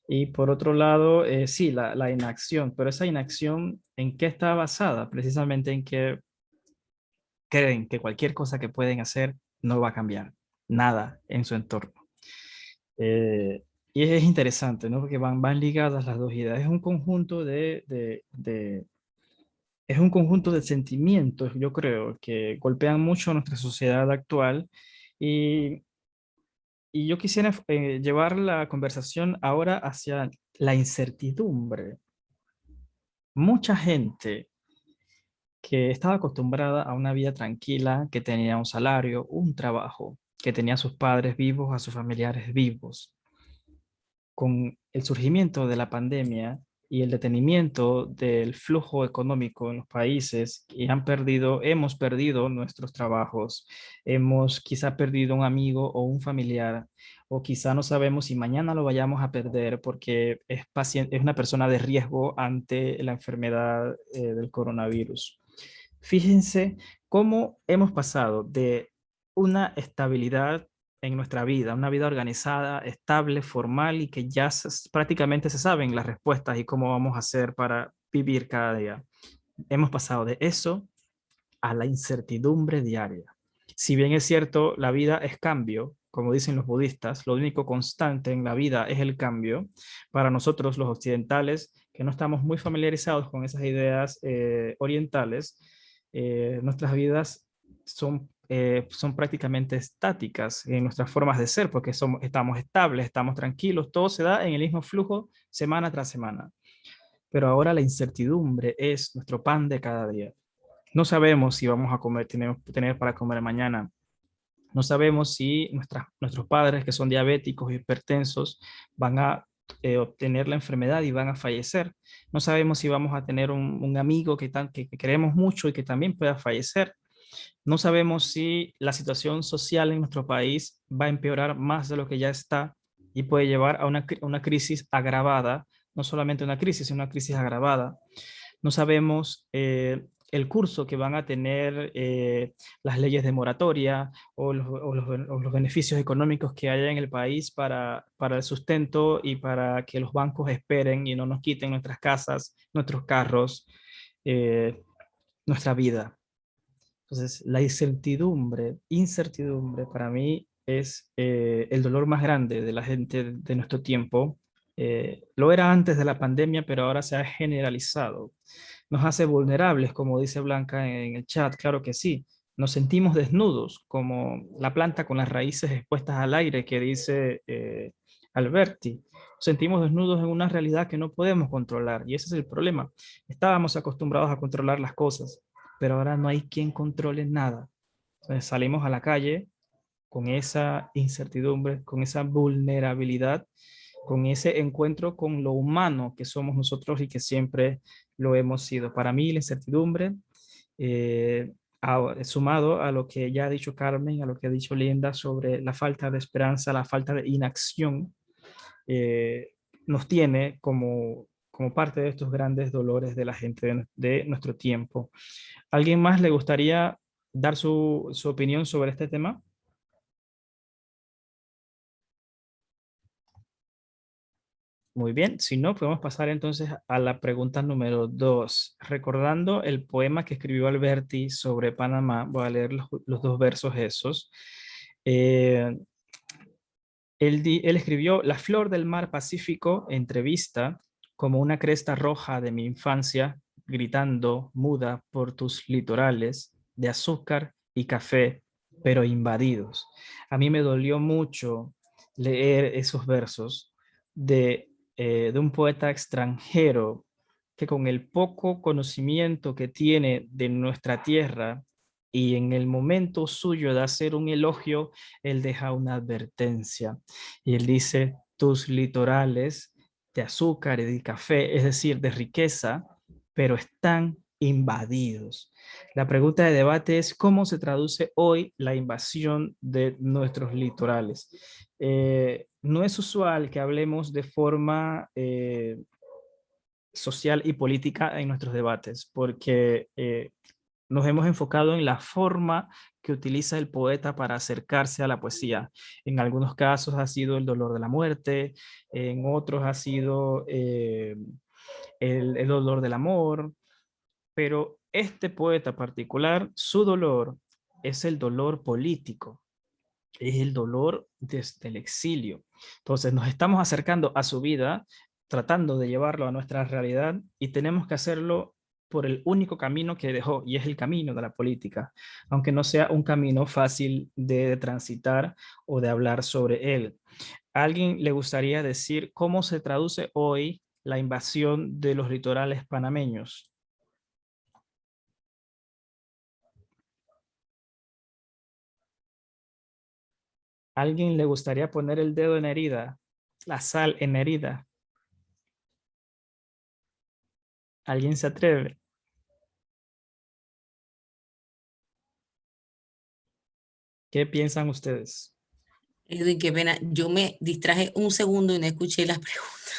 y por otro lado, sí, la inacción, pero esa inacción, ¿en qué está basada? Precisamente en que creen que cualquier cosa que pueden hacer no va a cambiar nada en su entorno. Y es interesante, ¿no? Porque van ligadas las dos ideas. Es un conjunto es un conjunto de sentimientos, yo creo, que golpean mucho a nuestra sociedad actual. Y, y yo quisiera llevar la conversación ahora hacia la incertidumbre. Mucha gente que estaba acostumbrada a una vida tranquila, que tenía un salario, un trabajo, que tenía a sus padres vivos, a sus familiares vivos. Con el surgimiento de la pandemia y el detenimiento del flujo económico en los países, y hemos perdido nuestros trabajos, hemos quizá perdido un amigo o un familiar, o quizá no sabemos si mañana lo vayamos a perder porque es una persona de riesgo ante la enfermedad del coronavirus. Fíjense cómo hemos pasado de una estabilidad en nuestra vida, una vida organizada, estable, formal y que ya prácticamente se saben las respuestas y cómo vamos a hacer para vivir cada día. Hemos pasado de eso a la incertidumbre diaria. Si bien es cierto, la vida es cambio, como dicen los budistas, lo único constante en la vida es el cambio. Para nosotros, los occidentales, que no estamos muy familiarizados con esas ideas orientales, nuestras vidas son prácticamente estáticas en nuestras formas de ser, porque estamos estables, estamos tranquilos, todo se da en el mismo flujo semana tras semana. Pero ahora la incertidumbre es nuestro pan de cada día. No sabemos si vamos a comer, tener para comer mañana. No sabemos si nuestros padres que son diabéticos y hipertensos van a obtener la enfermedad y van a fallecer. No sabemos si vamos a tener un amigo que queremos mucho y que también pueda fallecer. No sabemos si la situación social en nuestro país va a empeorar más de lo que ya está y puede llevar a una crisis agravada, no solamente una crisis, sino una crisis agravada. No sabemos el curso que van a tener las leyes de moratoria o los beneficios económicos que haya en el país para el sustento y para que los bancos esperen y no nos quiten nuestras casas, nuestros carros, nuestra vida. Entonces, la incertidumbre para mí es el dolor más grande de la gente de nuestro tiempo. Lo era antes de la pandemia, pero ahora se ha generalizado. Nos hace vulnerables, como dice Blanca en el chat, claro que sí. Nos sentimos desnudos, como la planta con las raíces expuestas al aire que dice Alberti. Nos sentimos desnudos en una realidad que no podemos controlar y ese es el problema. Estábamos acostumbrados a controlar las cosas, pero ahora no hay quien controle nada. Entonces salimos a la calle con esa incertidumbre, con esa vulnerabilidad, con ese encuentro con lo humano que somos nosotros y que siempre lo hemos sido. Para mí la incertidumbre, sumado a lo que ya ha dicho Carmen, a lo que ha dicho Linda sobre la falta de esperanza, la falta de inacción, nos tiene como parte de estos grandes dolores de la gente de nuestro tiempo. ¿Alguien más le gustaría dar su opinión sobre este tema? Muy bien, si no, podemos pasar entonces a la pregunta número 2. Recordando el poema que escribió Alberti sobre Panamá, voy a leer los dos versos esos. Él escribió: la flor del mar Pacífico, entrevista, como una cresta roja de mi infancia, gritando, muda por tus litorales, de azúcar y café, pero invadidos. A mí me dolió mucho leer esos versos de un poeta extranjero que con el poco conocimiento que tiene de nuestra tierra y en el momento suyo de hacer un elogio, él deja una advertencia y él dice: tus litorales de azúcar y de café, es decir, de riqueza, pero están invadidos. La pregunta de debate es: ¿cómo se traduce hoy la invasión de nuestros litorales? No es usual que hablemos de forma social y política en nuestros debates, porque nos hemos enfocado en la forma que utiliza el poeta para acercarse a la poesía. En algunos casos ha sido el dolor de la muerte, en otros ha sido el dolor del amor, pero este poeta particular, su dolor es el dolor político, es el dolor desde el exilio. Entonces nos estamos acercando a su vida, tratando de llevarlo a nuestra realidad y tenemos que hacerlo por el único camino que dejó y es el camino de la política, aunque no sea un camino fácil de transitar o de hablar sobre él. ¿A alguien le gustaría decir cómo se traduce hoy la invasión de los litorales panameños? ¿Alguien le gustaría poner el dedo en herida? La sal en herida. ¿Alguien se atreve? ¿Qué piensan ustedes? Edwin, qué pena. Yo me distraje un segundo y no escuché las preguntas.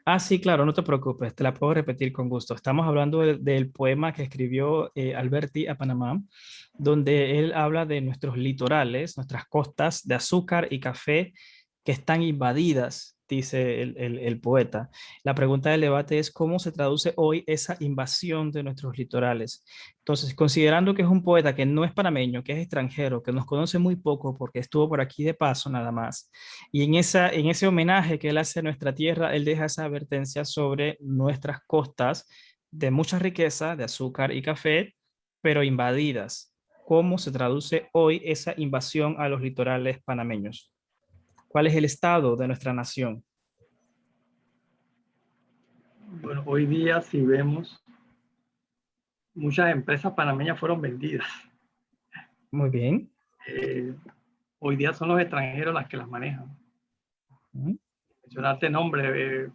Ah, sí, claro, no te preocupes, te la puedo repetir con gusto. Estamos hablando del poema que escribió Alberti a Panamá, donde él habla de nuestros litorales, nuestras costas de azúcar y café que están invadidas, dice el poeta. La pregunta del debate es cómo se traduce hoy esa invasión de nuestros litorales. Entonces, considerando que es un poeta que no es panameño, que es extranjero, que nos conoce muy poco porque estuvo por aquí de paso nada más, y en ese homenaje que él hace a nuestra tierra, él deja esa advertencia sobre nuestras costas de mucha riqueza, de azúcar y café, pero invadidas. ¿Cómo se traduce hoy esa invasión a los litorales panameños? ¿Cuál es el estado de nuestra nación? Bueno, hoy día si vemos, muchas empresas panameñas fueron vendidas. Muy bien. Hoy día son los extranjeros las que las manejan. Mencionarte nombres,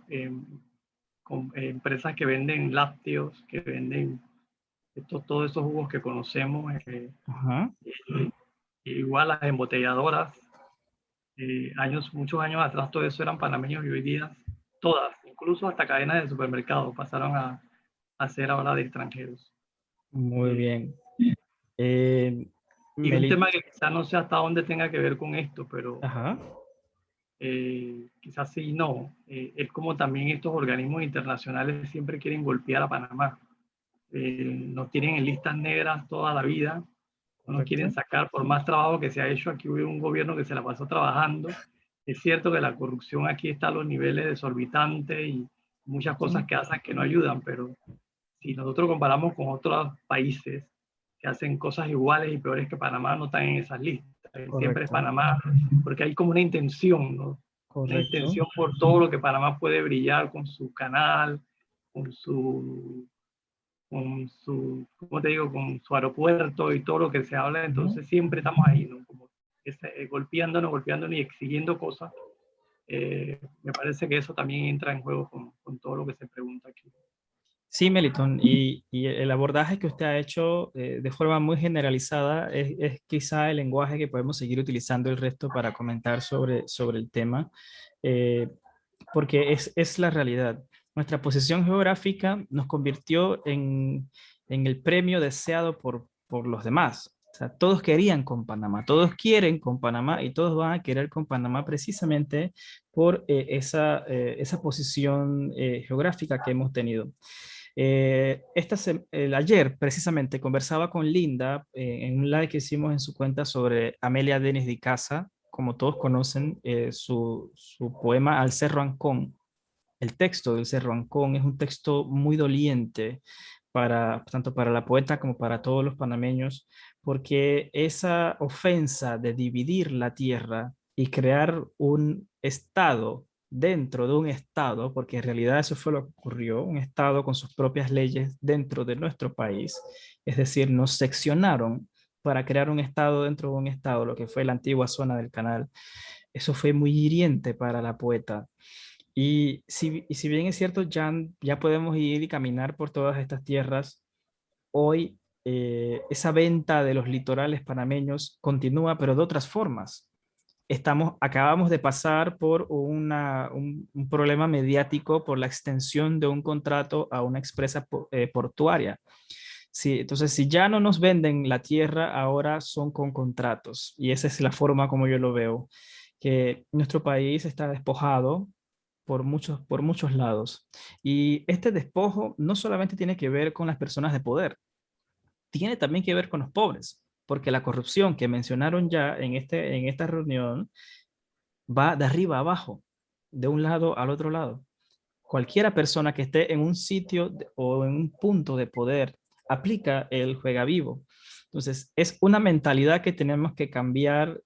empresas que venden lácteos, que venden todos esos jugos que conocemos. Igual las embotelladoras, muchos años atrás todo eso eran panameños y hoy día todas, incluso hasta cadenas de supermercados pasaron a ser ahora de extranjeros. Muy bien. Y un tema que quizás no sé hasta dónde tenga que ver con esto, pero quizás sí y no. Es como también estos organismos internacionales siempre quieren golpear a Panamá. Nos tienen en listas negras toda la vida. No quieren sacar, por más trabajo que se ha hecho. Aquí hubo un gobierno que se la pasó trabajando. Es cierto que la corrupción aquí está a los niveles desorbitantes y muchas cosas que hacen que no ayudan, pero si nosotros comparamos con otros países que hacen cosas iguales y peores que Panamá, no están en esas listas. Siempre es Panamá, porque hay como una intención, ¿no? Una intención por todo lo que Panamá puede brillar con su canal, con su, ¿cómo te digo? Con su aeropuerto y todo lo que se habla. Entonces siempre estamos ahí, ¿no? Como golpeándonos y exigiendo cosas. Me parece que eso también entra en juego con todo lo que se pregunta aquí. Sí, Meliton, y el abordaje que usted ha hecho de forma muy generalizada es quizá el lenguaje que podemos seguir utilizando el resto para comentar sobre el tema, porque es la realidad. Nuestra posición geográfica nos convirtió en el premio deseado por los demás. O sea, todos querían con Panamá, todos quieren con Panamá y todos van a querer con Panamá precisamente por esa posición geográfica que hemos tenido. Ayer precisamente conversaba con Linda en un live que hicimos en su cuenta sobre Amelia Denis de Casa, como todos conocen, su poema Al Cerro Ancón. El texto del Cerro Ancón es un texto muy doliente tanto para la poeta como para todos los panameños, porque esa ofensa de dividir la tierra y crear un estado dentro de un estado, porque en realidad eso fue lo que ocurrió, un estado con sus propias leyes dentro de nuestro país, es decir, nos seccionaron para crear un estado dentro de un estado, lo que fue la antigua zona del canal. Eso fue muy hiriente para la poeta. Y si bien es cierto, ya podemos ir y caminar por todas estas tierras, hoy esa venta de los litorales panameños continúa, pero de otras formas. Acabamos de pasar por un problema mediático por la extensión de un contrato a una empresa portuaria. Sí, entonces, si ya no nos venden la tierra, ahora son con contratos. Y esa es la forma como yo lo veo, que nuestro país está despojado por muchos lados. Y este despojo no solamente tiene que ver con las personas de poder, tiene también que ver con los pobres, porque la corrupción que mencionaron ya en esta reunión va de arriba a abajo, de un lado al otro lado. Cualquiera persona que esté en un sitio o en un punto de poder aplica el juega vivo. Entonces, es una mentalidad que tenemos que cambiar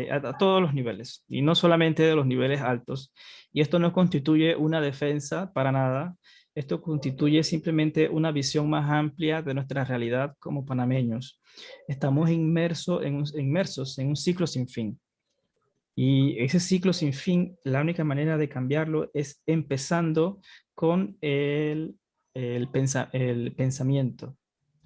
a todos los niveles, y no solamente de los niveles altos. Y esto no constituye una defensa para nada, esto constituye simplemente una visión más amplia de nuestra realidad como panameños. Estamos inmersos en un ciclo sin fin. Y ese ciclo sin fin, la única manera de cambiarlo es empezando con el pensamiento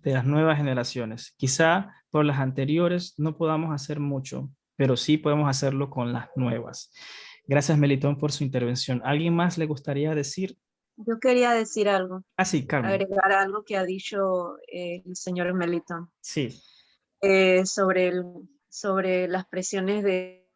de las nuevas generaciones. Quizá por las anteriores no podamos hacer mucho, pero sí podemos hacerlo con las nuevas. Gracias, Melitón, por su intervención. ¿Alguien más le gustaría decir? Yo quería decir algo, Ah, sí, Carmen. agregar algo que ha dicho el señor Melitón Sí. sobre las presiones de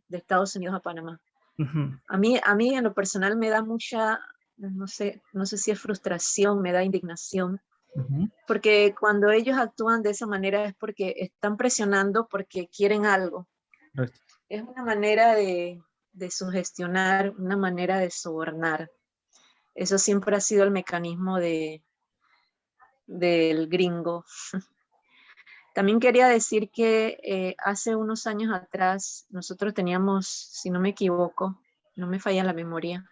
Estados Unidos a Panamá. Ujú. A mí en lo personal me da mucha, no sé si es frustración, me da indignación, Ujú. porque cuando ellos actúan de esa manera es porque están presionando porque quieren algo. Correcto. Es una manera de sugestionar, una manera de sobornar. Eso siempre ha sido el mecanismo del gringo. También quería decir que hace unos años atrás nosotros teníamos, si no me equivoco, no me falla la memoria,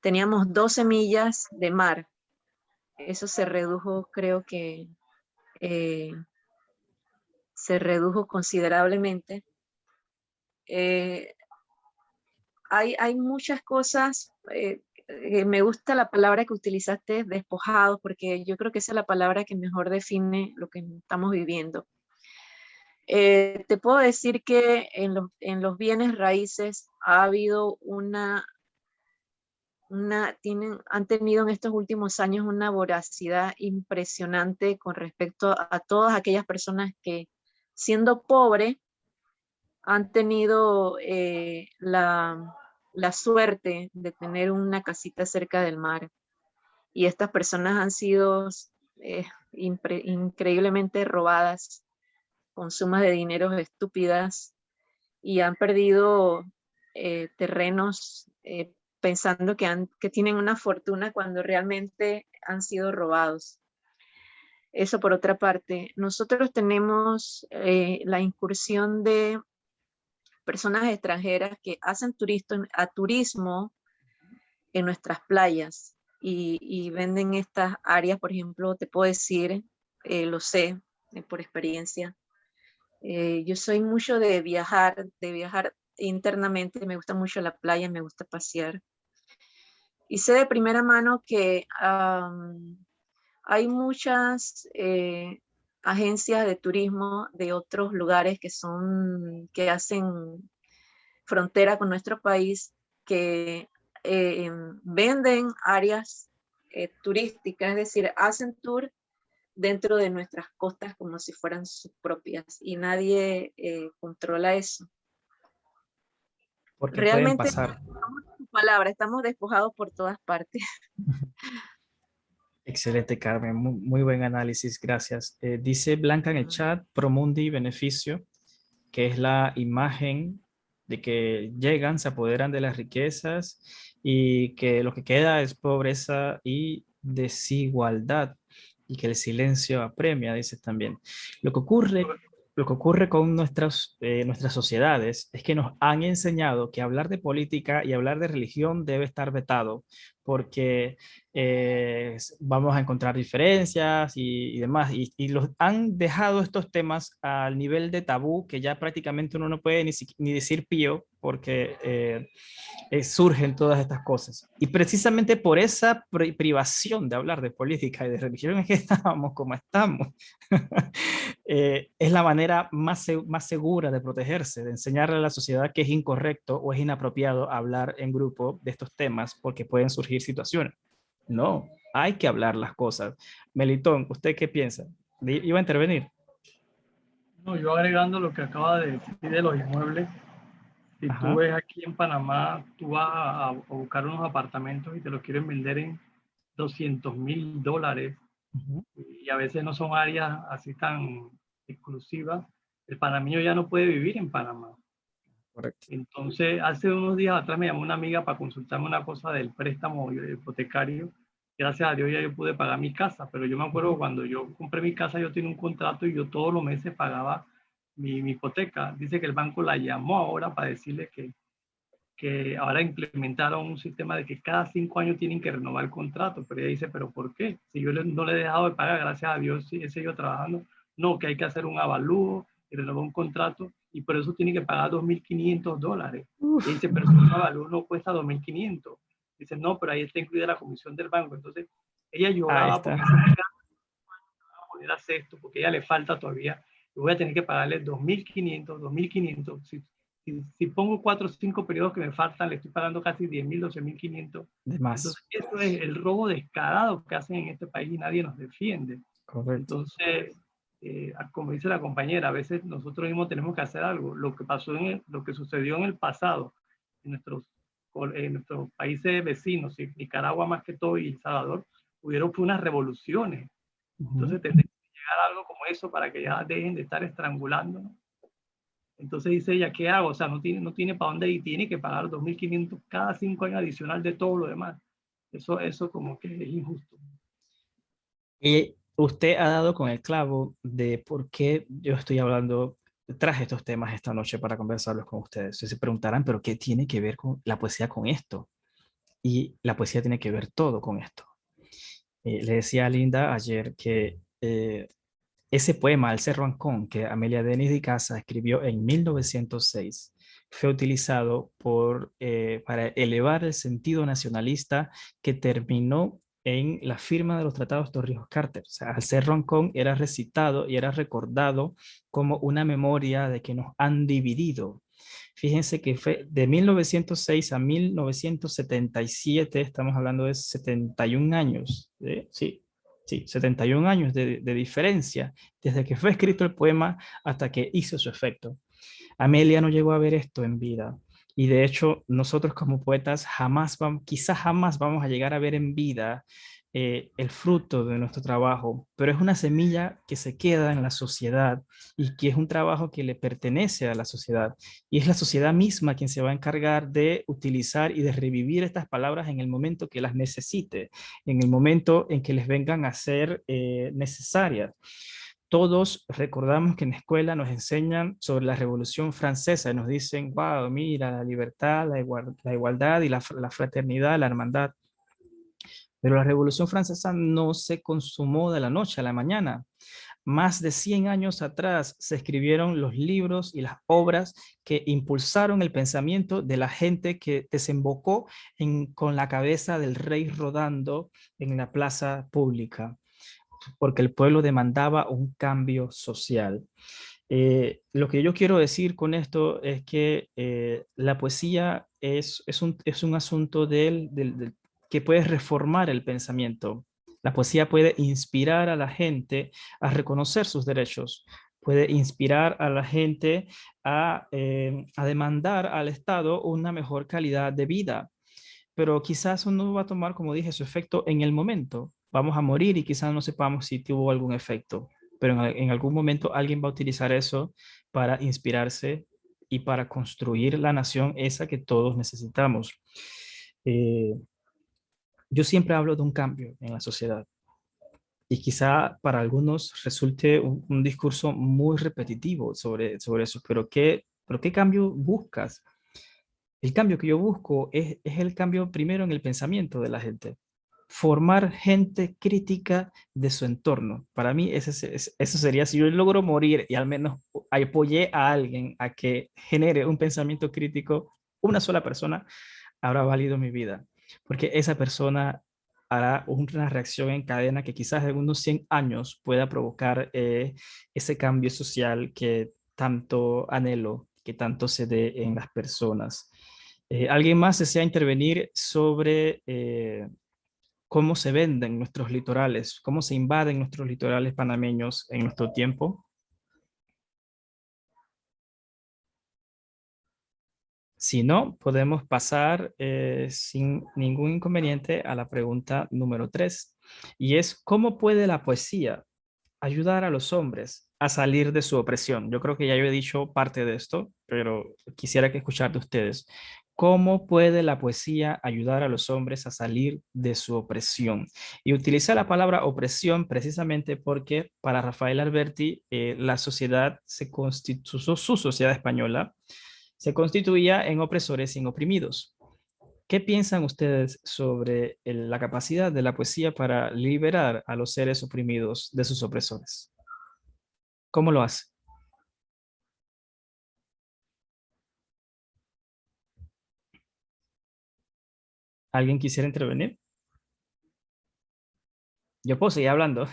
teníamos 12 millas de mar. Eso se redujo, creo que se redujo considerablemente. Hay muchas cosas, me gusta la palabra que utilizaste, despojados, porque yo creo que esa es la palabra que mejor define lo que estamos viviendo. Te puedo decir que en los bienes raíces ha habido han tenido en estos últimos años una voracidad impresionante con respecto a todas aquellas personas que, siendo pobres, han tenido la suerte de tener una casita cerca del mar. Y estas personas han sido increíblemente robadas con sumas de dinero estúpidas y han perdido terrenos pensando que tienen una fortuna cuando realmente han sido robados. Eso por otra parte. Nosotros tenemos la incursión de personas extranjeras que hacen turismo en nuestras playas y venden estas áreas. Por ejemplo, te puedo decir, lo sé por experiencia. Yo soy mucho de viajar internamente, me gusta mucho la playa, me gusta pasear. Y sé de primera mano que hay muchas agencias de turismo de otros lugares que hacen frontera con nuestro país, que venden áreas turísticas, es decir, hacen tour dentro de nuestras costas como si fueran sus propias y nadie controla eso. Porque pueden Realmente, pasar. tu palabra, estamos despojados por todas partes. Excelente, Carmen. Muy buen análisis, gracias. Dice Blanca en el chat, Promundi beneficio, que es la imagen de que llegan, se apoderan de las riquezas y que lo que queda es pobreza y desigualdad y que el silencio apremia, dice también. Lo que ocurre con nuestras sociedades es que nos han enseñado que hablar de política y hablar de religión debe estar vetado porque vamos a encontrar diferencias y demás. Y los han dejado estos temas al nivel de tabú que ya prácticamente uno no puede ni decir pío porque surgen todas estas cosas. Y precisamente por esa privación de hablar de política y de religión es que estábamos como estamos. Es la manera más segura de protegerse, de enseñarle a la sociedad que es incorrecto o es inapropiado hablar en grupo de estos temas porque pueden surgir situaciones. No, hay que hablar las cosas. Melitón, ¿usted qué piensa? ¿Iba a intervenir? No, yo agregando lo que acaba de decir de los inmuebles, si Ajá. tú ves aquí en Panamá, tú vas a buscar unos apartamentos y te los quieren vender en $200,000 y a veces no son áreas así tan exclusivas. El panameño ya no puede vivir en Panamá. Correcto. Entonces, hace unos días atrás me llamó una amiga para consultarme una cosa del préstamo hipotecario. Gracias a Dios ya yo pude pagar mi casa, pero yo me acuerdo cuando yo compré mi casa, yo tenía un contrato y yo todos los meses pagaba mi hipoteca. Dice que el banco la llamó ahora para decirle que ahora implementaron un sistema de que cada 5 años tienen que renovar el contrato, pero ella dice, ¿pero por qué? Si yo no le he dejado de pagar, gracias a Dios, sí, he seguido trabajando. No, que hay que hacer un avalúo y renovar un contrato, y por eso tiene que pagar $2,500. Y dice, pero si un avalúo no cuesta $2,500. Dice, no, pero ahí está incluida la comisión del banco. Entonces, ella Ahí lloraba está. porque se me a poder hacer esto, porque a ella le falta todavía, y voy a tener que pagarle $2,500, $2,500. si pongo 4 o 5 periodos que me faltan, le estoy pagando casi 10.000, 12.500. De más. Entonces, eso es el robo descarado que hacen en este país y nadie nos defiende. Correcto. Entonces, como dice la compañera, a veces nosotros mismos tenemos que hacer algo. Lo que sucedió en el pasado en nuestros países vecinos, Nicaragua más que todo y El Salvador, fue unas revoluciones. Entonces tendría que llegar a algo como eso para que ya dejen de estar estrangulándonos. Entonces dice ella, ¿qué hago? O sea, no tiene para dónde ir, tiene que pagar 2.500 cada 5 años adicional de todo lo demás. Eso como que es injusto. Y usted ha dado con el clavo de por qué yo estoy hablando, traje estos temas esta noche para conversarlos con ustedes. Se preguntarán, ¿pero qué tiene que ver con la poesía con esto? Y la poesía tiene que ver todo con esto. Le decía a Linda ayer que ese poema, El Cerro Ancón, que Amelia Denis de Icaza escribió en 1906, fue utilizado para elevar el sentido nacionalista que terminó en la firma de los tratados Torrijos-Carter. O sea, el Cerro Ancón era recitado y era recordado como una memoria de que nos han dividido. Fíjense que fue de 1906 a 1977, estamos hablando de 71 años, sí, 71 años de diferencia, desde que fue escrito el poema hasta que hizo su efecto. Amelia no llegó a ver esto en vida. Y de hecho, nosotros como poetas quizás jamás vamos a llegar a ver en vida el fruto de nuestro trabajo, pero es una semilla que se queda en la sociedad y que es un trabajo que le pertenece a la sociedad. Y es la sociedad misma quien se va a encargar de utilizar y de revivir estas palabras en el momento que las necesite, en el momento en que les vengan a ser necesarias. Todos recordamos que en la escuela nos enseñan sobre la Revolución Francesa y nos dicen, wow, mira, la libertad, la igualdad y la fraternidad, la hermandad. Pero la Revolución Francesa no se consumó de la noche a la mañana. Más de 100 años atrás se escribieron los libros y las obras que impulsaron el pensamiento de la gente que desembocó con la cabeza del rey rodando en la plaza pública, porque el pueblo demandaba un cambio social. Lo que yo quiero decir con esto es que la poesía es un asunto que puede reformar el pensamiento. La poesía puede inspirar a la gente a reconocer sus derechos, puede inspirar a la gente a demandar al Estado una mejor calidad de vida. Pero quizás no va a tomar, como dije, su efecto en el momento. Vamos a morir y quizás no sepamos si tuvo algún efecto, pero en algún momento alguien va a utilizar eso para inspirarse y para construir la nación esa que todos necesitamos. Yo siempre hablo de un cambio en la sociedad y quizá para algunos resulte un discurso muy repetitivo sobre eso, pero ¿qué cambio buscas? El cambio que yo busco es el cambio primero en el pensamiento de la gente. Formar gente crítica de su entorno. Para mí eso sería, si yo logro morir y al menos apoyé a alguien a que genere un pensamiento crítico, una sola persona, habrá valido mi vida. Porque esa persona hará una reacción en cadena que quizás en unos 100 años pueda provocar ese cambio social que tanto anhelo, que tanto se dé en las personas. ¿Alguien más desea intervenir sobre cómo se venden nuestros litorales, cómo se invaden nuestros litorales panameños en nuestro tiempo? Si no, podemos pasar sin ningún inconveniente a la pregunta número 3, y es ¿cómo puede la poesía ayudar a los hombres a salir de su opresión? Yo creo que ya yo he dicho parte de esto, pero quisiera que escuchar de ustedes. ¿Cómo puede la poesía ayudar a los hombres a salir de su opresión? Y utiliza la palabra opresión precisamente porque para Rafael Alberti la sociedad su sociedad española se constituía en opresores y en oprimidos. ¿Qué piensan ustedes sobre la capacidad de la poesía para liberar a los seres oprimidos de sus opresores? ¿Cómo lo hace? ¿Alguien quisiera intervenir? Yo puedo seguir hablando.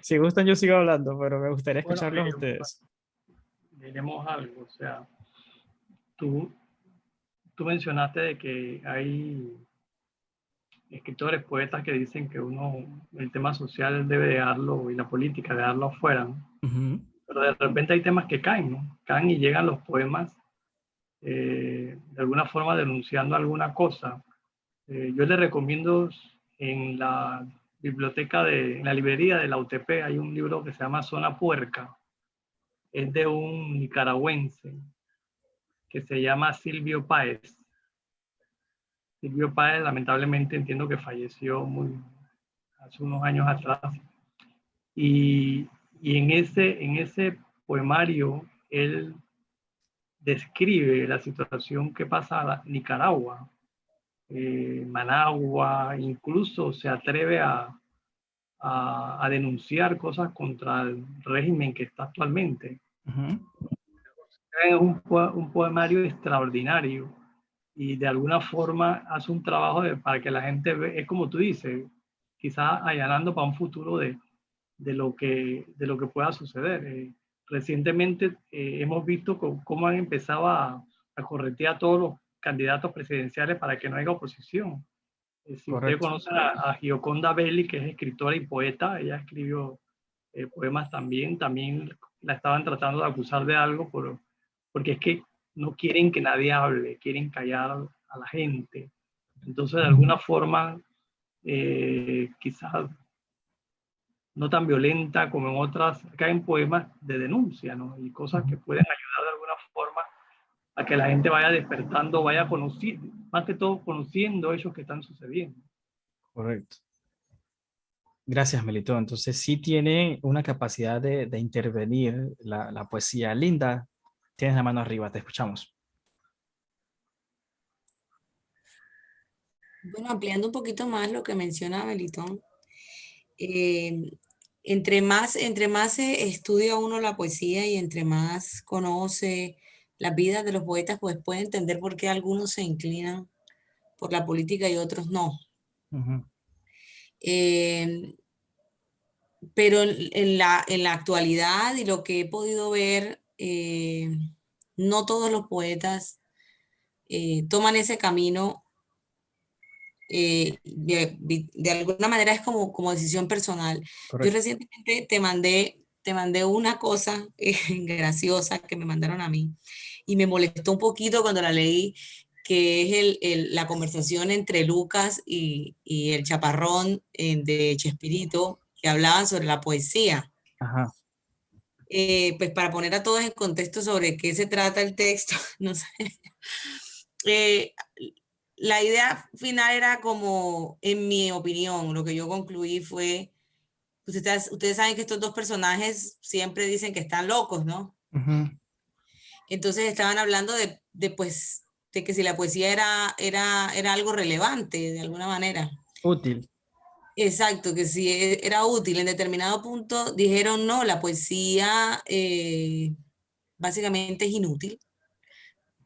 Si gustan, yo sigo hablando, pero me gustaría escucharlos a ustedes. diremos algo. O sea, tú mencionaste de que hay escritores, poetas que dicen que el tema social debe dejarlo, y la política dejarlo afuera, ¿no? Pero de repente hay temas que caen, ¿no? Caen y llegan los poemas de alguna forma denunciando alguna cosa. Yo les recomiendo en la biblioteca, en la librería de la UTP, hay un libro que se llama Zona Puerca. Es de un nicaragüense que se llama Silvio Páez. Silvio Páez, lamentablemente, entiendo que falleció hace unos años atrás. Y en ese poemario, él describe la situación que pasa en Nicaragua, Managua, incluso se atreve a denunciar cosas contra el régimen que está actualmente. Es un poemario extraordinario y de alguna forma hace un trabajo para que la gente ve, es como tú dices, quizás allanando para un futuro de lo que pueda suceder. Recientemente hemos visto cómo han empezado a corretear a todos los candidatos presidenciales para que no haya oposición. Si ustedes conocen a Gioconda Belli, que es escritora y poeta, ella escribió poemas también la estaban tratando de acusar de algo porque es que no quieren que nadie hable, quieren callar a la gente. Entonces, de alguna forma, quizás no tan violenta como en otras, caen poemas de denuncia, ¿no? Y cosas que pueden ayudar de alguna forma a que la gente vaya despertando, vaya conociendo, más que todo conociendo hechos que están sucediendo. Correcto. Gracias, Melitón. Entonces sí tiene una capacidad de intervenir la poesía. Linda, tienes la mano arriba, te escuchamos. Bueno, ampliando un poquito más lo que menciona Melitón, entre más se estudia uno la poesía y entre más conoce las vidas de los poetas, pues puede entender por qué algunos se inclinan por la política y otros no. Pero en la actualidad y lo que he podido ver, no todos los poetas toman ese camino. De alguna manera es como decisión personal. Correcto. Yo recientemente te mandé una cosa graciosa que me mandaron a mí y me molestó un poquito cuando la leí, que es la conversación entre Lucas y el Chaparrón de Chespirito, que hablaban sobre la poesía. Ajá. Pues para poner a todos en contexto sobre qué se trata el texto, no sé. La idea final era como, en mi opinión, lo que yo concluí fue, ustedes saben que estos dos personajes siempre dicen que están locos, ¿no? Entonces estaban hablando de que si la poesía era algo relevante de alguna manera. Útil. Exacto, que si era útil. En determinado punto dijeron, no, la poesía básicamente es inútil,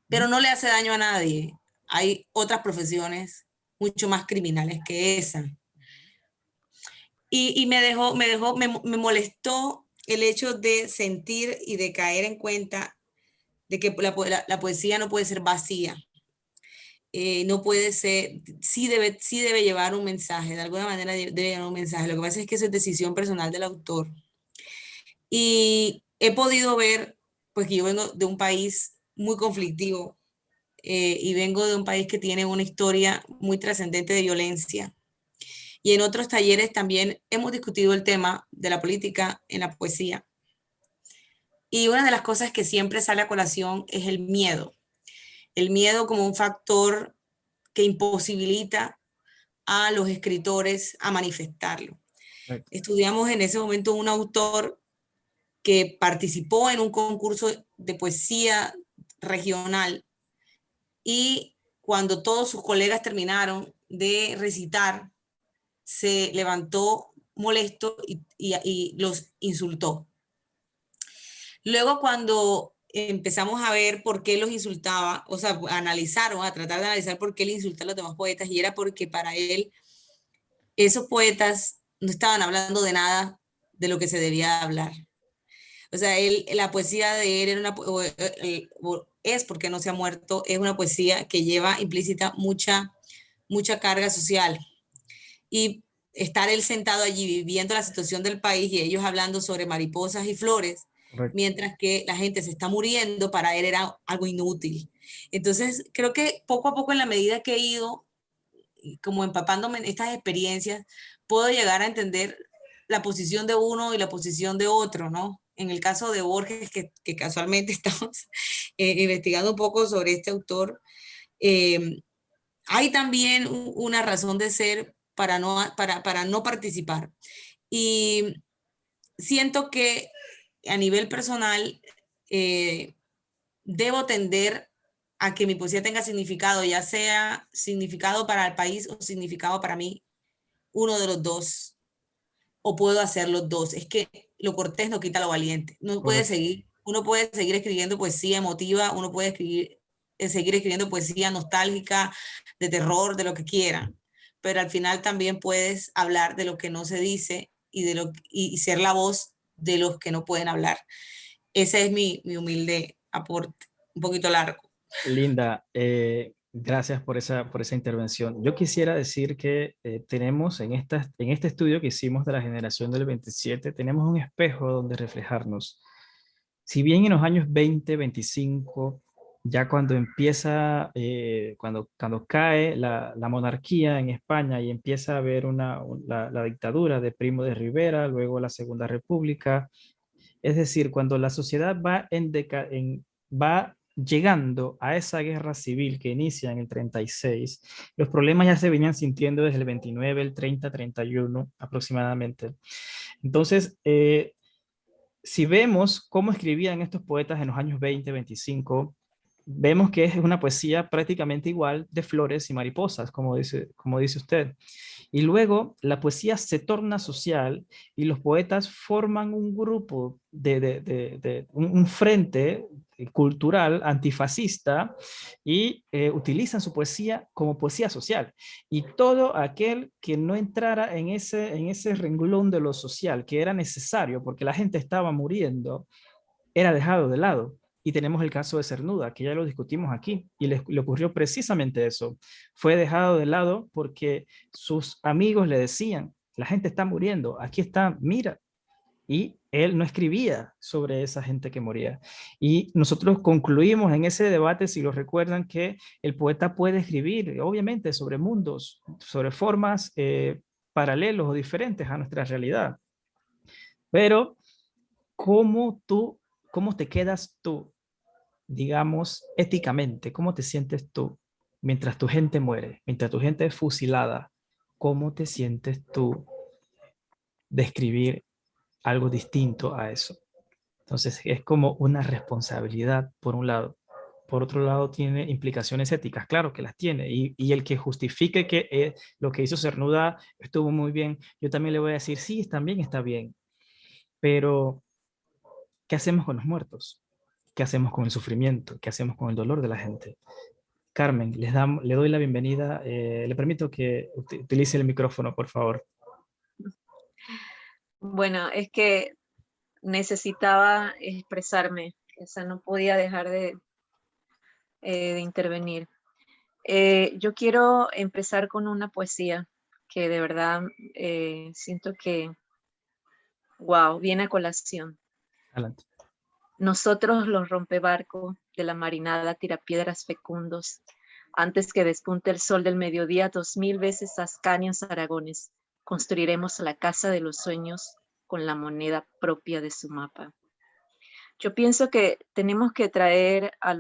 pero no le hace daño a nadie. Hay otras profesiones mucho más criminales que esa. Y me molestó el hecho de sentir y de caer en cuenta de que la poesía no puede ser vacía. No puede ser, sí debe llevar un mensaje, de alguna manera debe llevar un mensaje. Lo que pasa es que eso es decisión personal del autor. Y he podido ver, pues que yo vengo de un país muy conflictivo, y vengo de un país que tiene una historia muy trascendente de violencia. Y en otros talleres también hemos discutido el tema de la política en la poesía. Y una de las cosas que siempre sale a colación es el miedo. El miedo como un factor que imposibilita a los escritores a manifestarlo. Right. Estudiamos en ese momento un autor que participó en un concurso de poesía regional. Y cuando todos sus colegas terminaron de recitar, se levantó molesto y los insultó. Luego, cuando empezamos a ver por qué los insultaba, o sea, a tratar de analizar por qué le insultaba a los demás poetas, y era porque para él esos poetas no estaban hablando de nada de lo que se debía hablar. O sea, la poesía de él era es porque no se ha muerto, es una poesía que lleva implícita mucha carga social. Y estar él sentado allí viviendo la situación del país y ellos hablando sobre mariposas y flores, Correcto. mientras que la gente se está muriendo, para él era algo inútil. Entonces, creo que poco a poco, en la medida que he ido como empapándome en estas experiencias, puedo llegar a entender la posición de uno y la posición de otro, ¿no? En el caso de Borges, que casualmente estamos investigando un poco sobre este autor, hay también una razón de ser para no participar. Y siento que a nivel personal debo tender a que mi poesía tenga significado, ya sea significado para el país o significado para mí, uno de los dos, o puedo hacer los dos. Es que lo cortés no quita lo valiente. Uno puede seguir escribiendo poesía emotiva, uno puede seguir escribiendo poesía nostálgica, de terror, de lo que quiera, pero al final también puedes hablar de lo que no se dice y ser la voz de los que no pueden hablar. Ese es mi humilde aporte, un poquito largo. Linda, gracias por esa intervención. Yo quisiera decir que tenemos en este estudio que hicimos de la generación del 27, tenemos un espejo donde reflejarnos. Si bien en los años 20, 25, ya cuando empieza, cuando cae la monarquía en España y empieza a haber la dictadura de Primo de Rivera, luego la Segunda República, es decir, cuando la sociedad va llegando a esa guerra civil que inicia en el 36, los problemas ya se venían sintiendo desde el 29, el 30, 31 aproximadamente. Entonces, si vemos cómo escribían estos poetas en los años 20, 25, vemos que es una poesía prácticamente igual de flores y mariposas, como dice usted. Y luego la poesía se torna social y los poetas forman un grupo, un frente cultural antifascista y utilizan su poesía como poesía social. Y todo aquel que no entrara en ese renglón de lo social, que era necesario porque la gente estaba muriendo, era dejado de lado. Y tenemos el caso de Cernuda, que ya lo discutimos aquí, y le ocurrió precisamente eso. Fue dejado de lado porque sus amigos le decían, la gente está muriendo, aquí está, mira. Y él no escribía sobre esa gente que moría. Y nosotros concluimos en ese debate, si lo recuerdan, que el poeta puede escribir, obviamente, sobre mundos, sobre formas paralelos o diferentes a nuestra realidad. Pero, ¿cómo te quedas tú, digamos, éticamente? ¿Cómo te sientes tú mientras tu gente muere, mientras tu gente es fusilada? ¿Cómo te sientes tú de escribir algo distinto a eso? Entonces, es como una responsabilidad, por un lado. Por otro lado, tiene implicaciones éticas, claro que las tiene. Y el que justifique que lo que hizo Cernuda estuvo muy bien, yo también le voy a decir, sí, también está bien. Pero, ¿qué hacemos con los muertos? ¿Qué hacemos con el sufrimiento? ¿Qué hacemos con el dolor de la gente? Carmen, le doy la bienvenida. Le permito que utilice el micrófono, por favor. Bueno, es que necesitaba expresarme, o sea, no podía dejar de intervenir. Yo quiero empezar con una poesía que de verdad siento que, wow, viene a colación. Adelante. Nosotros los rompebarcos de la marinada tirapiedras fecundos, antes que despunte el sol del mediodía 2000 veces ascanios aragones, construiremos la casa de los sueños con la moneda propia de su mapa. Yo pienso que tenemos que traer a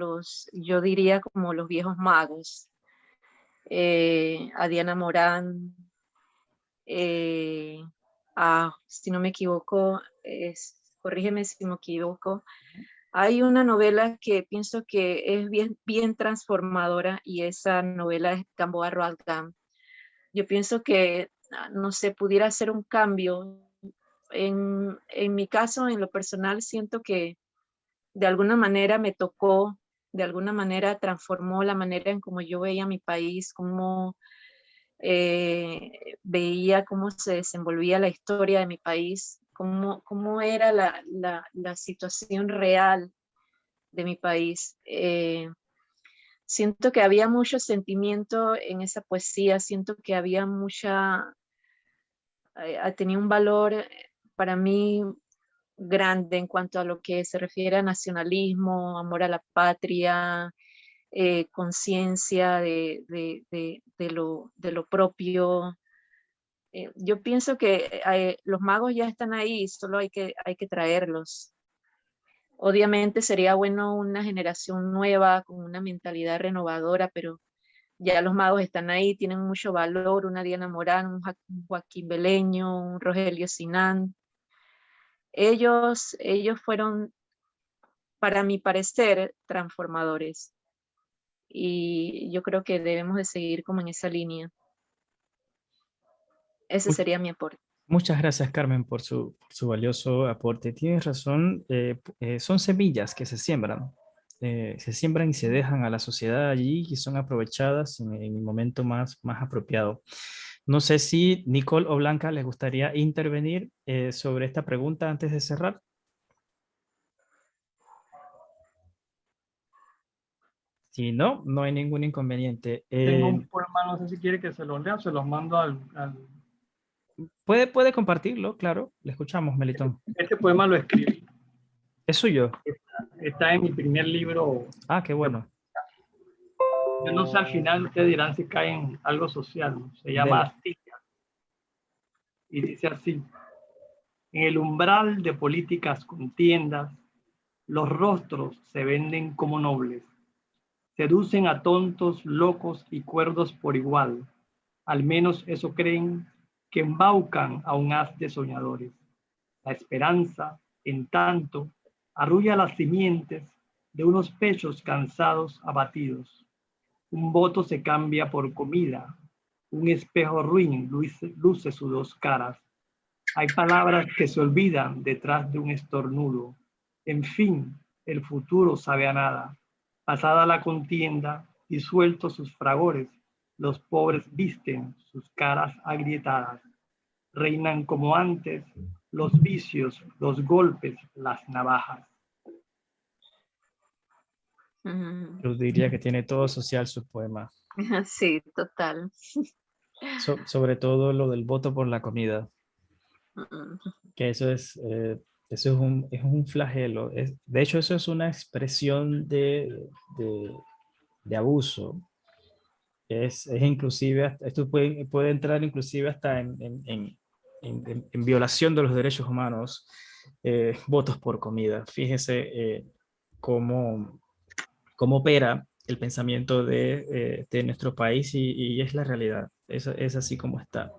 yo diría como los viejos magos, a Diana Morán, si no me equivoco, corrígeme si me equivoco, hay una novela que pienso que es bien transformadora y esa novela es Gamboa Roald Dahl. Yo pienso que, no sé, pudiera hacer un cambio. En mi caso, en lo personal, siento que de alguna manera me tocó, de alguna manera transformó la manera en cómo yo veía mi país, cómo veía cómo se desenvolvía la historia de mi país, cómo era la situación real de mi país. Siento que había mucho sentimiento en esa poesía, siento que había tenía un valor para mí grande en cuanto a lo que se refiere a nacionalismo, amor a la patria, conciencia de lo propio. Yo pienso que los magos ya están ahí, solo hay que traerlos. Obviamente sería bueno una generación nueva con una mentalidad renovadora, pero ya los magos están ahí, tienen mucho valor, una Diana Morán, un Joaquín Beleño, un Rogelio Sinán. Ellos fueron, para mi parecer, transformadores. Y yo creo que debemos de seguir como en esa línea. Ese sería mi aporte. Muchas gracias, Carmen, por su valioso aporte. Tienes razón, son semillas que se siembran y se dejan a la sociedad allí y son aprovechadas en el momento más apropiado. No sé si Nicole o Blanca les gustaría intervenir sobre esta pregunta antes de cerrar. Si no, no hay ningún inconveniente. Tengo un poema, no sé si quiere que se los lea, se los mando al... Puede compartirlo, claro. Le escuchamos, Melitón. Este poema lo escribí. ¿Es suyo? Está en mi primer libro. Ah, qué bueno. Yo no sé, al final ustedes dirán si cae en algo social, ¿no? Se llama Astilla. Y dice así: en el umbral de políticas contiendas, los rostros se venden como nobles. Seducen a tontos, locos y cuerdos por igual. Al menos eso creen, que embaucan a un haz de soñadores. La esperanza, en tanto, arrulla las simientes de unos pechos cansados, abatidos. Un voto se cambia por comida. Un espejo ruin luce sus dos caras. Hay palabras que se olvidan detrás de un estornudo. En fin, el futuro sabe a nada. Pasada la contienda y sueltos sus fragores, los pobres visten sus caras agrietadas. Reinan como antes los vicios, los golpes, las navajas. Yo diría que tiene todo social su poema. Sí, total. Sobre todo lo del voto por la comida. Que eso es un flagelo. De hecho, eso es una expresión de abuso. Es inclusive, esto puede entrar inclusive hasta en violación de los derechos humanos, votos por comida. Fíjese cómo opera el pensamiento de nuestro país y es la realidad. Es así como está.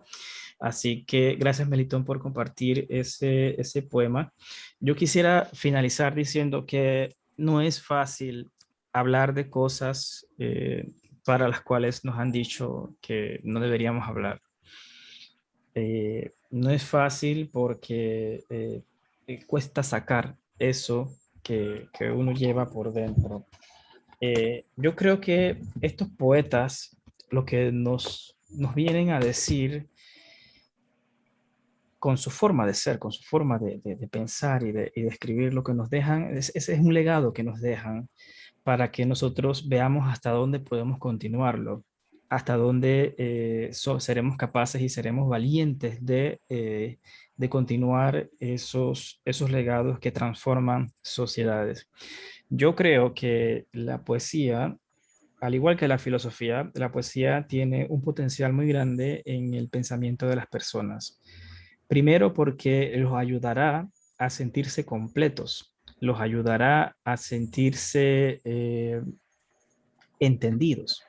Así que gracias, Melitón, por compartir ese poema. Yo quisiera finalizar diciendo que no es fácil hablar de cosas para las cuales nos han dicho que no deberíamos hablar. No es fácil porque cuesta sacar eso que uno lleva por dentro. Yo creo que estos poetas lo que nos vienen a decir con su forma de ser, con su forma de pensar y de escribir, lo que nos dejan, ese es un legado que nos dejan para que nosotros veamos hasta dónde podemos continuarlo, hasta dónde seremos capaces y seremos valientes de continuar esos legados que transforman sociedades. Yo creo que la poesía, al igual que la filosofía, la poesía tiene un potencial muy grande en el pensamiento de las personas. Primero porque los ayudará a sentirse completos, los ayudará a sentirse entendidos,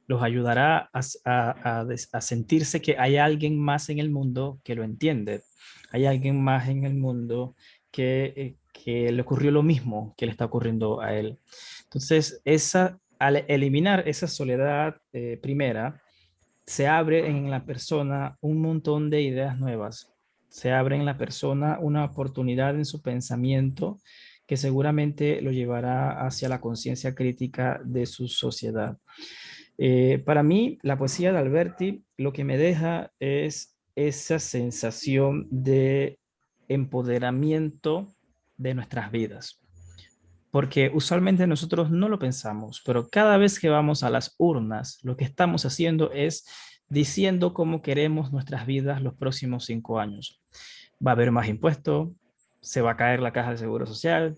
los ayudará a sentirse que hay alguien más en el mundo que lo entiende, hay alguien más en el mundo que le ocurrió lo mismo que le está ocurriendo a él. Entonces, al eliminar esa soledad primera, se abre en la persona un montón de ideas nuevas. Se abre en la persona una oportunidad en su pensamiento que seguramente lo llevará hacia la conciencia crítica de su sociedad. Para mí, la poesía de Alberti lo que me deja es esa sensación de empoderamiento de nuestras vidas. Porque usualmente nosotros no lo pensamos, pero cada vez que vamos a las urnas, lo que estamos haciendo es diciendo cómo queremos nuestras vidas los próximos 5 años. Va a haber más impuestos, se va a caer la caja de seguro social,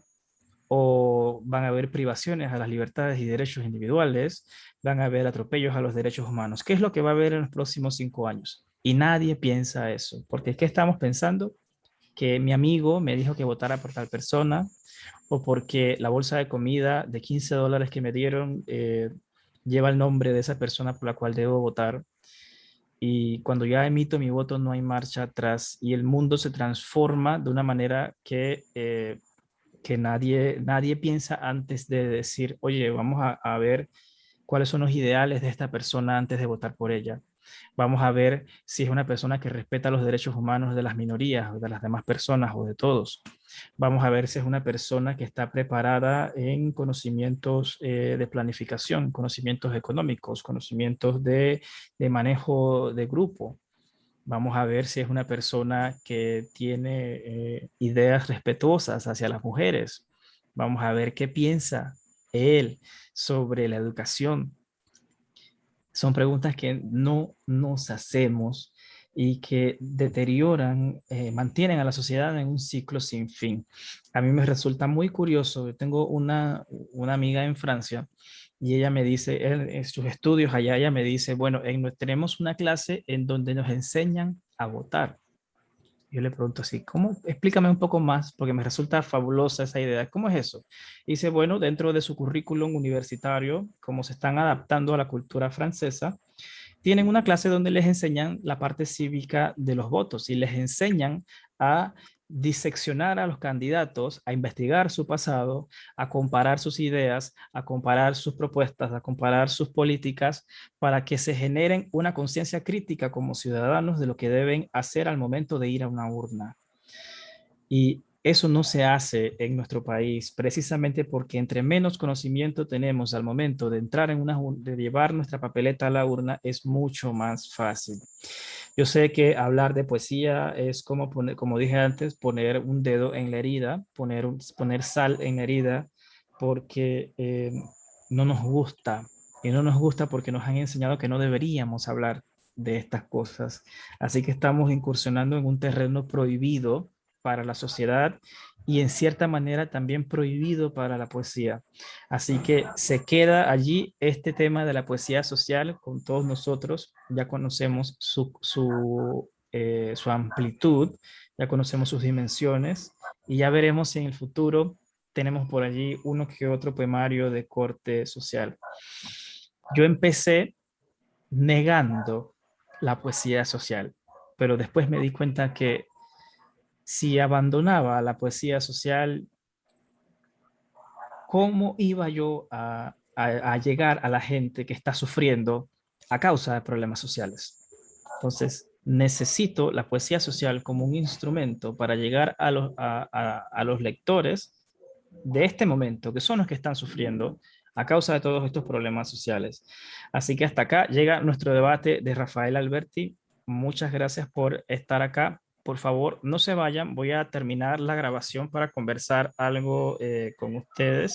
o van a haber privaciones a las libertades y derechos individuales, van a haber atropellos a los derechos humanos. ¿Qué es lo que va a haber en los próximos 5 años? Y nadie piensa eso, porque ¿qué estamos pensando? Que mi amigo me dijo que votara por tal persona, o porque la bolsa de comida de $15 que me dieron lleva el nombre de esa persona por la cual debo votar. Y cuando ya emito mi voto no hay marcha atrás y el mundo se transforma de una manera que nadie piensa antes de decir, oye, vamos a ver cuáles son los ideales de esta persona antes de votar por ella. Vamos a ver si es una persona que respeta los derechos humanos de las minorías o de las demás personas o de todos. Vamos a ver si es una persona que está preparada en conocimientos de planificación, conocimientos económicos, conocimientos de manejo de grupo. Vamos a ver si es una persona que tiene ideas respetuosas hacia las mujeres. Vamos a ver qué piensa él sobre la educación. Son preguntas que no nos hacemos y que deterioran, mantienen a la sociedad en un ciclo sin fin. A mí me resulta muy curioso. Yo tengo una amiga en Francia y ella me dice, en sus estudios allá, ella me dice, bueno, tenemos una clase en donde nos enseñan a votar. Yo le pregunto así, ¿cómo? Explícame un poco más, porque me resulta fabulosa esa idea. ¿Cómo es eso? Y dice, bueno, dentro de su currículum universitario, como se están adaptando a la cultura francesa, tienen una clase donde les enseñan la parte cívica de los votos y les enseñan a diseccionar a los candidatos, a investigar su pasado, a comparar sus ideas, a comparar sus propuestas, a comparar sus políticas para que se generen una conciencia crítica como ciudadanos de lo que deben hacer al momento de ir a una urna. Y eso no se hace en nuestro país, precisamente porque entre menos conocimiento tenemos al momento de entrar en de llevar nuestra papeleta a la urna, es mucho más fácil. Yo sé que hablar de poesía es como como dije antes, poner un dedo en la herida, poner sal en la herida, porque no nos gusta. Y no nos gusta porque nos han enseñado que no deberíamos hablar de estas cosas. Así que estamos incursionando en un terreno prohibido para la sociedad y en cierta manera también prohibido para la poesía. Así que se queda allí este tema de la poesía social con todos nosotros. Ya conocemos su amplitud, ya conocemos sus dimensiones y ya veremos si en el futuro tenemos por allí uno que otro poemario de corte social. Yo empecé negando la poesía social, pero después me di cuenta que si abandonaba la poesía social, ¿cómo iba yo a llegar a la gente que está sufriendo a causa de problemas sociales? Entonces, necesito la poesía social como un instrumento para llegar a los lectores de este momento, que son los que están sufriendo a causa de todos estos problemas sociales. Así que hasta acá llega nuestro debate de Rafael Alberti. Muchas gracias por estar acá. Por favor, no se vayan. Voy a terminar la grabación para conversar algo con ustedes.